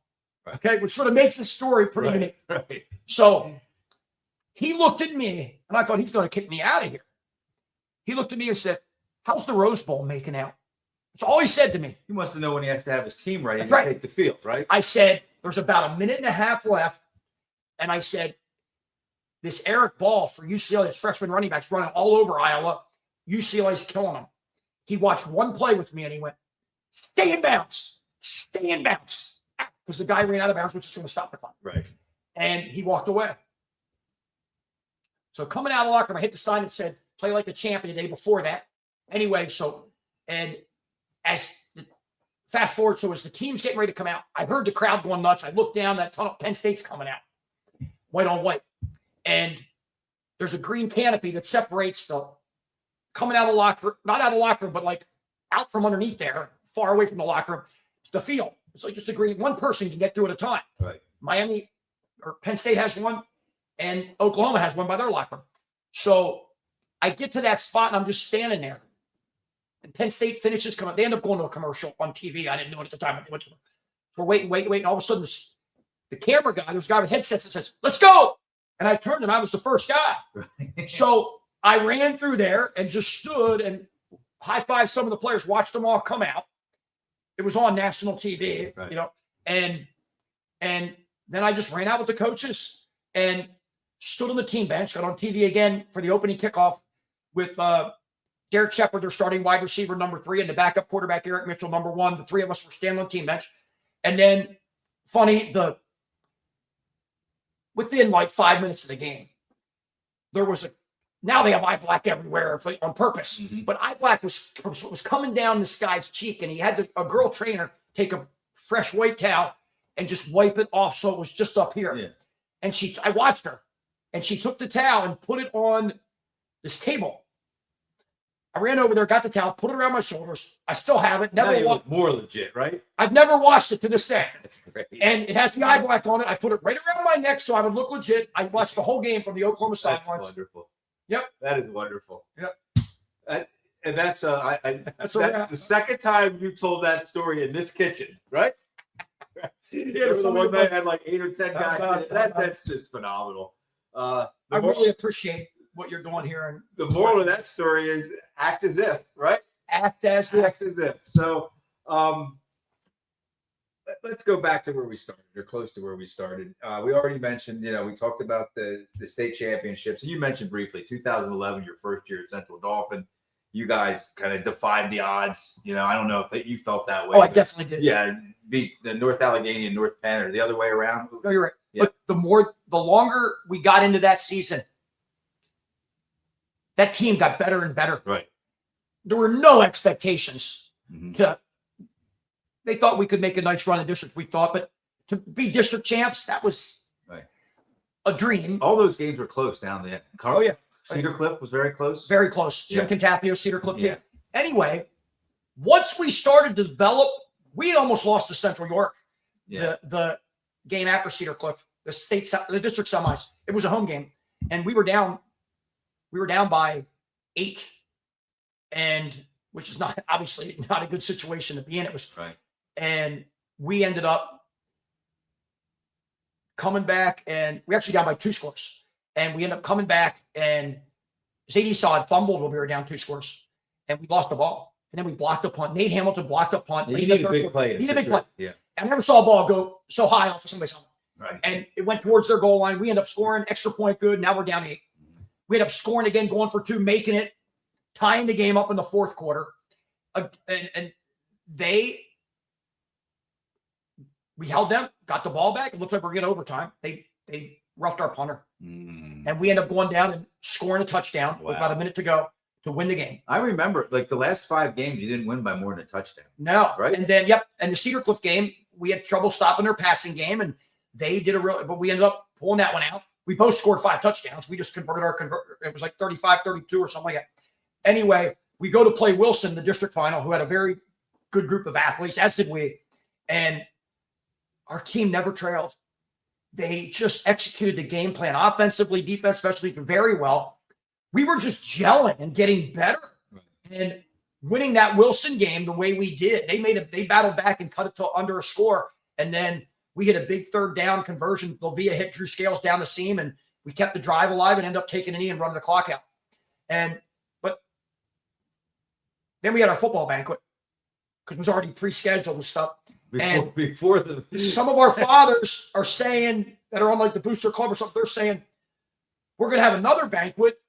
[SPEAKER 2] Okay, which sort of makes the story pretty unique.
[SPEAKER 3] Right.
[SPEAKER 2] So he looked at me, and I thought he's going to kick me out of here. He looked at me and said, "How's the Rose Bowl making out?" That's all he said to me.
[SPEAKER 3] He wants to know when he has to have his team ready
[SPEAKER 2] That's
[SPEAKER 3] to
[SPEAKER 2] right.
[SPEAKER 3] take the field, right?
[SPEAKER 2] I said, "There's about 1.5 minutes left." And I said, "This Eric Ball for UCLA, this freshman running back's running all over Iowa. UCLA's killing him." He watched one play with me and he went, "Stay in bounds, stay in bounds." Because the guy ran out of bounds, which is going to stop the clock.
[SPEAKER 3] Right.
[SPEAKER 2] And he walked away. So coming out of the locker room, I hit the sign that said, "Play like a champion," the day before that. Anyway, and as fast forward, so as the team's getting ready to come out, I heard the crowd going nuts. I looked down, that tunnel, Penn State's coming out, white on white. And there's a green canopy that separates the coming out of the locker room, not out of the locker room, but like out from underneath there, far away from the locker room, the field. It's like just a green, one person can get through at a time.
[SPEAKER 3] Right.
[SPEAKER 2] Miami or Penn State has one, and Oklahoma has one by their locker room. So I get to that spot and I'm just standing there. And Penn State finishes coming. They end up going to a commercial on TV. I didn't know it at the time. But they went to it. So we're waiting. And all of a sudden, the camera guy, there's a guy with headsets that says, "Let's go." And I turned and I was the first guy.
[SPEAKER 3] Right.
[SPEAKER 2] So I ran through there and just stood and high-fived some of the players, watched them all come out. It was on national TV,
[SPEAKER 3] Right.
[SPEAKER 2] you know, and then I just ran out with the coaches and stood on the team bench, got on TV again for the opening kickoff with Derek Shepard, their starting wide receiver, number 3, and the backup quarterback, Eric Mitchell, number 1. The 3 of us were standing on the team bench. And then, within like 5 minutes of the game, there was now they have eye black everywhere on purpose.
[SPEAKER 3] Mm-hmm.
[SPEAKER 2] But eye black was coming down this guy's cheek, and he had a girl trainer take a fresh white towel and just wipe it off so it was just up here.
[SPEAKER 3] Yeah.
[SPEAKER 2] And I watched her, and she took the towel and put it on this table. I ran over there, got the towel, put it around my shoulders. I still have it.
[SPEAKER 3] Now you look more legit, right?
[SPEAKER 2] I've never washed it to this day.
[SPEAKER 3] That's great.
[SPEAKER 2] And it has the eye black on it. I put it right around my neck so I would look legit. I watched the whole game from the Oklahoma
[SPEAKER 3] That's
[SPEAKER 2] sidelines.
[SPEAKER 3] wonderful.
[SPEAKER 2] Yep.
[SPEAKER 3] That is wonderful.
[SPEAKER 2] Yep.
[SPEAKER 3] And that's the second time you told that story in this kitchen, right?
[SPEAKER 2] Yeah,
[SPEAKER 3] the one that had like 8 or 10 guys. That's just phenomenal.
[SPEAKER 2] I really appreciate what you're doing here. And
[SPEAKER 3] the moral of that story is act as if, right?
[SPEAKER 2] Act as if.
[SPEAKER 3] Act as if. So let's go back to where we started, or close to where we started. We already mentioned, we talked about the state championships, and you mentioned briefly 2011, your first year at Central Dauphin. You guys kind of defied the odds. I don't know if you felt that way.
[SPEAKER 2] Oh, I definitely did.
[SPEAKER 3] Yeah, beat the North Allegheny and North Penn, or the other way around.
[SPEAKER 2] No, you're right.
[SPEAKER 3] Yeah.
[SPEAKER 2] But the longer we got into that season, that team got better and better.
[SPEAKER 3] Right.
[SPEAKER 2] There were no expectations
[SPEAKER 3] Mm-hmm.
[SPEAKER 2] They thought we could make a nice run in district. We thought, but to be district champs, that was
[SPEAKER 3] right.
[SPEAKER 2] a dream.
[SPEAKER 3] All those games were close down there.
[SPEAKER 2] Oh, yeah.
[SPEAKER 3] Cedar Cliff was very close.
[SPEAKER 2] Very close.
[SPEAKER 3] Yeah.
[SPEAKER 2] Jim Contafio, Cedar Cliff.
[SPEAKER 3] Yeah.
[SPEAKER 2] Anyway, once we started to develop, we almost lost to Central York.
[SPEAKER 3] Yeah.
[SPEAKER 2] The game after Cedar Cliff, the district semis. It was a home game, and we were down by 8, and which is not obviously not a good situation to be in. It was
[SPEAKER 3] right.
[SPEAKER 2] And we ended up coming back, and we actually down by 2 scores. And we ended up coming back, and Zadie Saad fumbled when we were down 2 scores, and we lost the ball. And then we blocked a punt. Nate Hamilton blocked a punt.
[SPEAKER 3] He needed a big play.
[SPEAKER 2] He needed a big play.
[SPEAKER 3] Yeah.
[SPEAKER 2] I never saw a ball go so high off of somebody's helmet.
[SPEAKER 3] Right.
[SPEAKER 2] And it went towards their goal line. We ended up scoring, extra point good. Now we're down 8. We ended up scoring again, going for 2, making it, tying the game up in the 4th quarter. And we held them, got the ball back. It looked like we're getting overtime. They roughed our punter. And we ended up going down and scoring a touchdown with about a minute to go to win the game.
[SPEAKER 3] I remember, like, the last 5 games, you didn't win by more than a touchdown.
[SPEAKER 2] No.
[SPEAKER 3] Right.
[SPEAKER 2] And then, and the Cedar Cliff game, we had trouble stopping their passing game, and they did but we ended up pulling that one out. We both scored 5 touchdowns. We just converted it was like 35-32 or something like that. Anyway, we go to play Wilson, the district final, who had a very good group of athletes, as did we. And our team never trailed. They just executed the game plan offensively, defense, especially very well. We were just gelling and getting better. And winning that Wilson game the way we did, they battled back and cut it to under a score. And then we hit a big 3rd down conversion. Lovia hit Drew Scales down the seam, and we kept the drive alive and ended up taking a knee and running the clock out. But then we had our football banquet because it was already pre-scheduled and stuff.
[SPEAKER 3] Before
[SPEAKER 2] some of our fathers are saying, that are on like the booster club or something, they're saying, we're going to have another banquet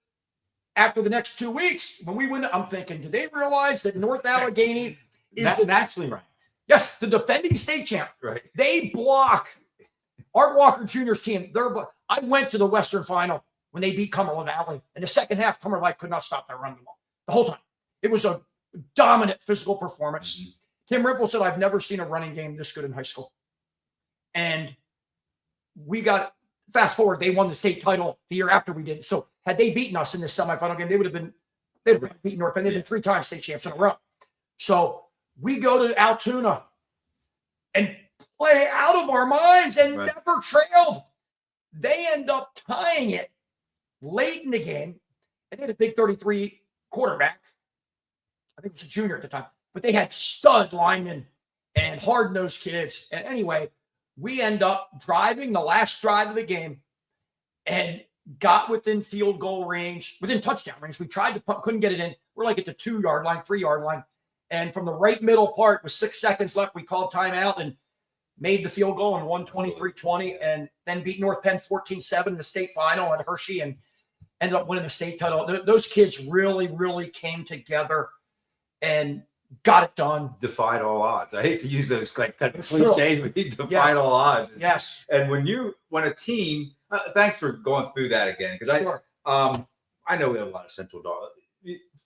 [SPEAKER 2] after the next 2 weeks. When we win, I'm thinking, do they realize that North Allegheny is
[SPEAKER 3] naturally ranked?
[SPEAKER 2] Yes, the defending state champ.
[SPEAKER 3] Right.
[SPEAKER 2] They block Art Walker Jr.'s team. I went to the Western final when they beat Cumberland Valley. In the second half, Cumberland Valley could not stop their running ball the whole time. It was a dominant physical performance. Mm-hmm. Tim Ripple said, I've never seen a running game this good in high school. And fast forward, they won the state title the year after we did. So had they beaten us in this semifinal game, they'd have beaten North Penn. They've been 3 times state champs in a row. So we go to Altoona and play out of our minds and never trailed. They end up tying it late in the game. And they had a big 33 quarterback. I think it was a junior at the time. But they had stud linemen and hard-nosed kids. And anyway, we end up driving the last drive of the game and got within field goal range, within touchdown range. We tried to punt, couldn't get it in. We're like at the 2-yard line, 3-yard line. And from the right middle part with 6 seconds left, we called timeout and made the field goal and won 23-20, and then beat North Penn 14-7 in the state final at Hershey and ended up winning the state title. Those kids really, really came together and got it done.
[SPEAKER 3] Defied all odds. I hate to use those like that cliches, but he defied all odds.
[SPEAKER 2] Yes.
[SPEAKER 3] And when a team, thanks for going through that again, because I know we have a lot of Central Dauphin.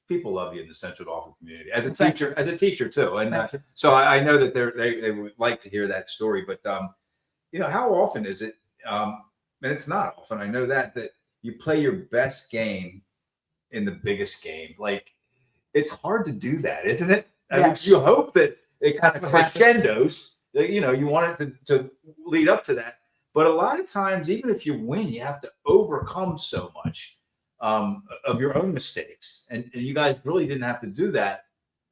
[SPEAKER 3] People love you in the Central Dauphin community as a teacher too, and so I know that they would like to hear that story. But how often is it? And it's not often. I know that you play your best game in the biggest game. Like, it's hard to do that, isn't it?
[SPEAKER 2] Yes.
[SPEAKER 3] You hope that it kind of crescendos. You want it to lead up to that. But a lot of times, even if you win, you have to overcome so much of your own mistakes. And you guys really didn't have to do that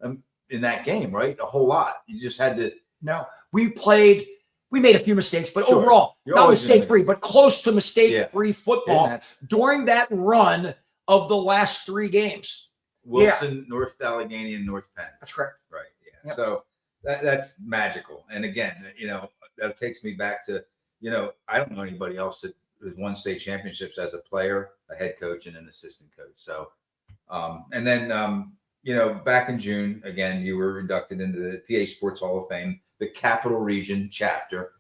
[SPEAKER 3] in that game, right? A whole lot. You just had to. No.
[SPEAKER 2] We made a few mistakes, but overall, not mistake-free, but close to mistake-free football during that run of the last 3 games.
[SPEAKER 3] Wilson, North Allegheny, and North Penn.
[SPEAKER 2] That's correct.
[SPEAKER 3] Right. Yeah.
[SPEAKER 2] Yep.
[SPEAKER 3] So that's magical. And again, that takes me back to, I don't know anybody else that has won state championships as a player, a head coach, and an assistant coach. So, and then, back in June, again, you were inducted into the PA Sports Hall of Fame, the Capital Region chapter.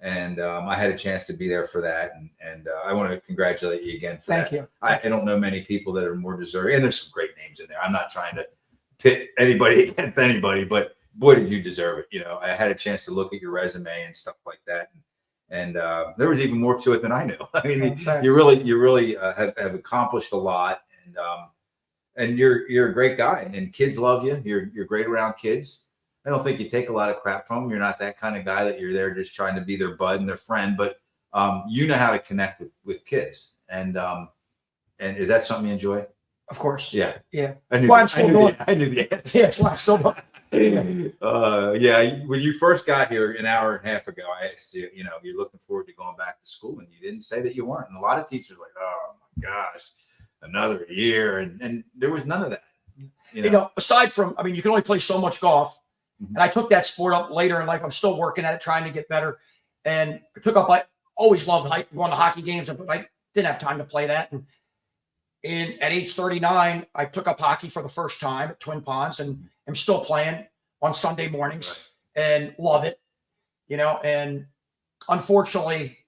[SPEAKER 3] And I had a chance to be there for that. And I want to congratulate you again for that.
[SPEAKER 2] Thank you.
[SPEAKER 3] I don't know many people that are more deserving. And there's some great names in there. I'm not trying to pit anybody against anybody, but boy, did you deserve it. I had a chance to look at your resume and stuff like that. And there was even more to it than I knew. I mean, you really have accomplished a lot. And you're a great guy, and kids love you. You're great around kids. I don't think you take a lot of crap from them. You're not that kind of guy that you're there just trying to be their bud and their friend, but you know how to connect with kids. And is that something you enjoy?
[SPEAKER 2] Of course.
[SPEAKER 3] Yeah.
[SPEAKER 2] Yeah.
[SPEAKER 3] I knew the answer.
[SPEAKER 2] Yeah, that's why I'm still going.
[SPEAKER 3] When you first got here an hour and a half ago, I asked you, you're looking forward to going back to school, and you didn't say that you weren't. And a lot of teachers were like, oh my gosh, another year. And there was none of that.
[SPEAKER 2] Aside from, you can only play so much golf. And I took that sport up later in life. I'm still working at it, trying to get better. And I always loved going to hockey games, but I didn't have time to play that. And at age 39, I took up hockey for the first time at Twin Ponds, and I'm still playing on Sunday mornings and love it. And unfortunately,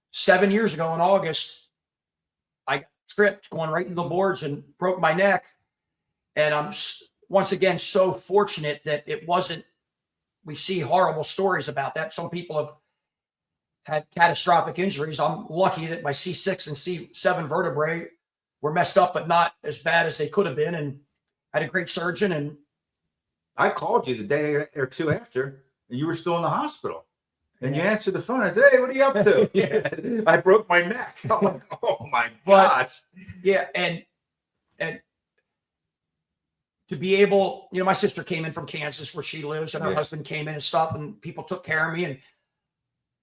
[SPEAKER 2] 7 years ago in August, I got tripped going right into the boards and broke my neck. And I'm once again so fortunate that it wasn't. We see horrible stories about that. Some people have had catastrophic injuries. I'm lucky that my C6 and C7 vertebrae were messed up, but not as bad as they could have been. And I had a great surgeon. And
[SPEAKER 3] I called you the day or two after, and you were still in the hospital. And you answered the phone. I said, "Hey, what are you up to?" I broke my neck. I'm like, "Oh my gosh!"
[SPEAKER 2] Yeah, and to be able, my sister came in from Kansas where she lives, and her husband came in and stuff, and people took care of me. And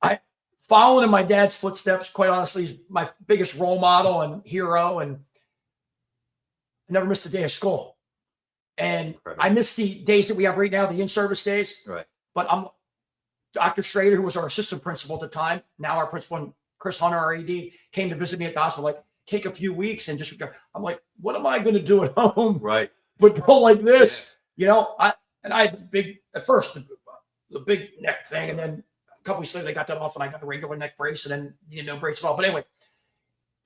[SPEAKER 2] I followed in my dad's footsteps. Quite honestly, he's my biggest role model and hero, and I never missed a day of school. And
[SPEAKER 3] Incredible.
[SPEAKER 2] I miss the days that we have right now, the in-service days.
[SPEAKER 3] Right.
[SPEAKER 2] But Dr. Strader, who was our assistant principal at the time, now our principal, and Chris Hunter, our AD, came to visit me at the hospital, like, take a few weeks and just, I'm like, what am I going to do at home?
[SPEAKER 3] Right.
[SPEAKER 2] But go like this, I had the big neck thing. And then a couple weeks later, they got that off and I got a regular neck brace, and then, no brace at all. But anyway,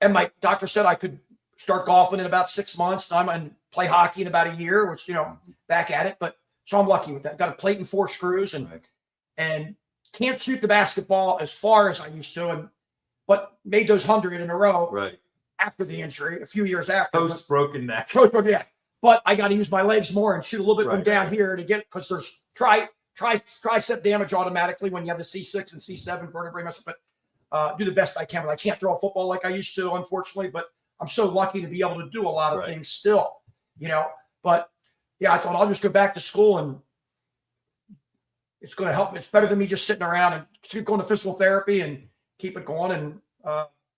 [SPEAKER 2] and my doctor said I could start golfing in about 6 months and play hockey in about a year, which, back at it. But so I'm lucky with that. Got a plate and 4 screws and can't shoot the basketball as far as I used to, but made those 100 in a row after the injury, a few years after.
[SPEAKER 3] Post broken neck.
[SPEAKER 2] Yeah. But I got to use my legs more and shoot a little bit from down here to get, because there's tricep damage automatically when you have the C6 and C7 vertebrae mess up. But do the best I can. But I can't throw a football like I used to, unfortunately. But I'm so lucky to be able to do a lot of things still, But I thought I'll just go back to school, and it's going to help. It's better than me just sitting around and keep going to physical therapy and keep it going. And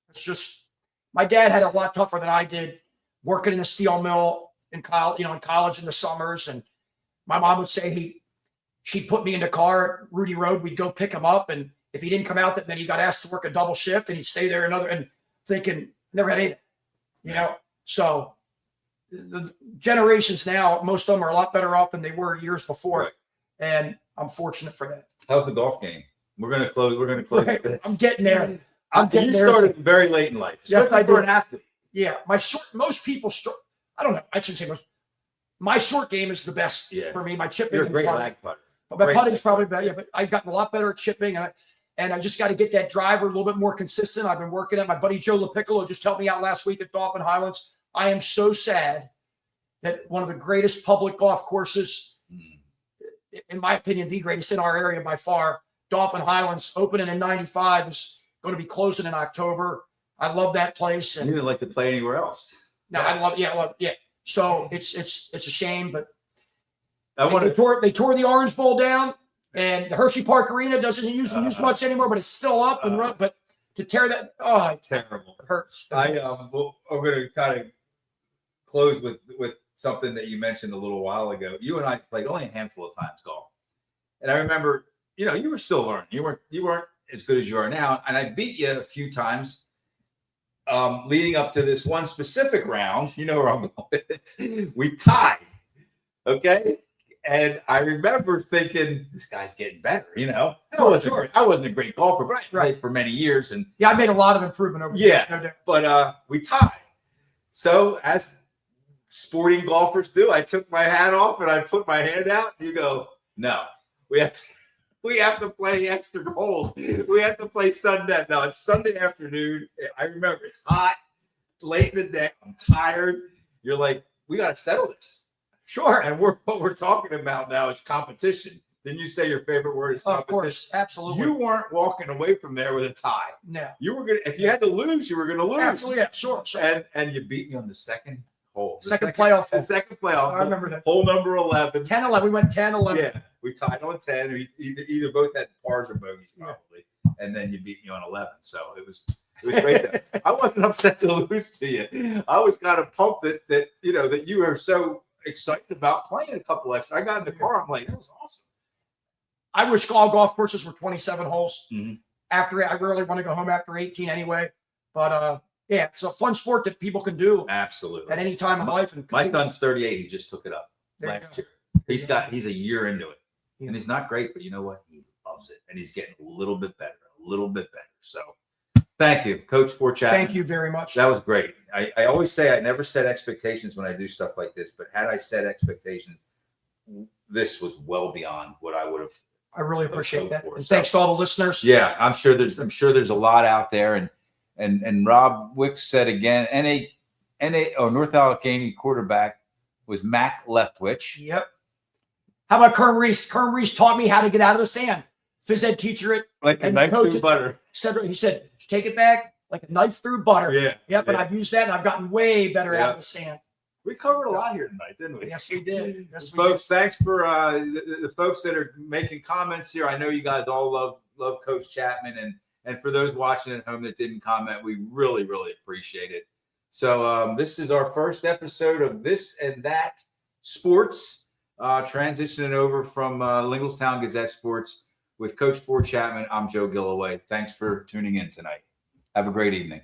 [SPEAKER 2] it's just, my dad had a lot tougher than I did, working in a steel mill in college in the summers. And my mom would say she'd put me in the car at Rudy Road. We'd go pick him up. And if he didn't come out, then he got asked to work a double shift, and he'd stay there and thinking, never had anything, So the generations now, most of them are a lot better off than they were years before.
[SPEAKER 3] Right.
[SPEAKER 2] And I'm fortunate for that.
[SPEAKER 3] How's the golf game? We're going to close. With this.
[SPEAKER 2] I'm getting there.
[SPEAKER 3] You started very late in life.
[SPEAKER 2] Yes, I did.
[SPEAKER 3] For an athlete.
[SPEAKER 2] Yeah. Most people I don't know. I shouldn't say most. My short game is the best for me. My chipping.
[SPEAKER 3] You're a great lag putter.
[SPEAKER 2] But my putting's probably better. Yeah, but I've gotten a lot better at chipping, and I just got to get that driver a little bit more consistent. I've been working at my buddy Joe LaPiccolo just helped me out last week at Dauphin Highlands. I am so sad that one of the greatest public golf courses, in my opinion, the greatest in our area by far, Dauphin Highlands, opening in '95, is going to be closing in October. I love that place. And
[SPEAKER 3] you didn't like to play anywhere else.
[SPEAKER 2] No, I love it. So it's a shame, but
[SPEAKER 3] They
[SPEAKER 2] tore the Orange Bowl down, and the Hershey Park Arena doesn't use much anymore, but it's still up and run. But to tear that,
[SPEAKER 3] terrible.
[SPEAKER 2] It hurts.
[SPEAKER 3] I'm going to kind of close with something that you mentioned a little while ago. You and I played only a handful of times golf, and I remember, you were still learning. You weren't as good as you are now, and I beat you a few times. Leading up to this one specific round, you know where I'm going with it. We tied, okay? And I remember thinking, this guy's getting better, I wasn't a great golfer, but I played for many years. And
[SPEAKER 2] I made a lot of improvement over the years. No doubt.
[SPEAKER 3] But we tied. So as sporting golfers do, I took my hat off and I put my hand out. And you go, no, we have to play extra holes. We have to play Sunday. Now it's Sunday afternoon. I remember it's hot, late in the day. I'm tired. You're like, we got to settle this.
[SPEAKER 2] Sure.
[SPEAKER 3] And what we're talking about now is competition. Didn't you say your favorite word is competition?
[SPEAKER 2] Of course, absolutely.
[SPEAKER 3] You weren't walking away from there with a tie.
[SPEAKER 2] No.
[SPEAKER 3] You were gonna. If you had to lose, you were gonna lose.
[SPEAKER 2] Absolutely, yeah, sure.
[SPEAKER 3] And you beat me on the second hole.
[SPEAKER 2] Second playoff.
[SPEAKER 3] The second playoff.
[SPEAKER 2] I remember that.
[SPEAKER 3] Hole number 11.
[SPEAKER 2] 10-11. We went 10-11.
[SPEAKER 3] Yeah, we tied on 10. We either both had pars or bogeys probably, and then you beat me on 11. So it was great. I wasn't upset to lose to you. I was kind of pumped that you were so excited about playing a couple extra. I got in the car. I'm like, that was awesome.
[SPEAKER 2] I wish all golf courses were 27 holes.
[SPEAKER 3] Mm-hmm.
[SPEAKER 2] After I rarely want to go home after 18 anyway. But it's a fun sport that people can do
[SPEAKER 3] absolutely
[SPEAKER 2] at any time in life. And
[SPEAKER 3] my son's 38. He just took it up last year. He's a year into it, and he's not great, but you know what? He loves it, and he's getting a little bit better. So, thank you, Coach Four Chapman.
[SPEAKER 2] Thank you very much.
[SPEAKER 3] That was great. I always say I never set expectations when I do stuff like this, but had I set expectations, this was well beyond what I would have.
[SPEAKER 2] I really appreciate that. And thanks to all the listeners.
[SPEAKER 3] Yeah, I'm sure there's a lot out there. And Rob Wicks said again, North Allegheny quarterback was Mac Leftwich.
[SPEAKER 2] Yep. How about Kern Reese? Kern Reese taught me how to get out of the sand. Phys ed teacher at
[SPEAKER 3] like a knife through butter.
[SPEAKER 2] He said, take it back like a knife through butter.
[SPEAKER 3] Yeah.
[SPEAKER 2] Yep. And I've used that and I've gotten way better out of the sand.
[SPEAKER 3] We covered a lot here tonight, didn't we?
[SPEAKER 2] Yes, we did. Yes,
[SPEAKER 3] folks, thanks for the folks that are making comments here. I know you guys all love Coach Chapman, and for those watching at home that didn't comment, we really, really appreciate it. So this is our first episode of This and That Sports, transitioning over from Lingelstown Gazette Sports with Coach Four Chapman. I'm Joe Gilloway. Thanks for tuning in tonight. Have a great evening.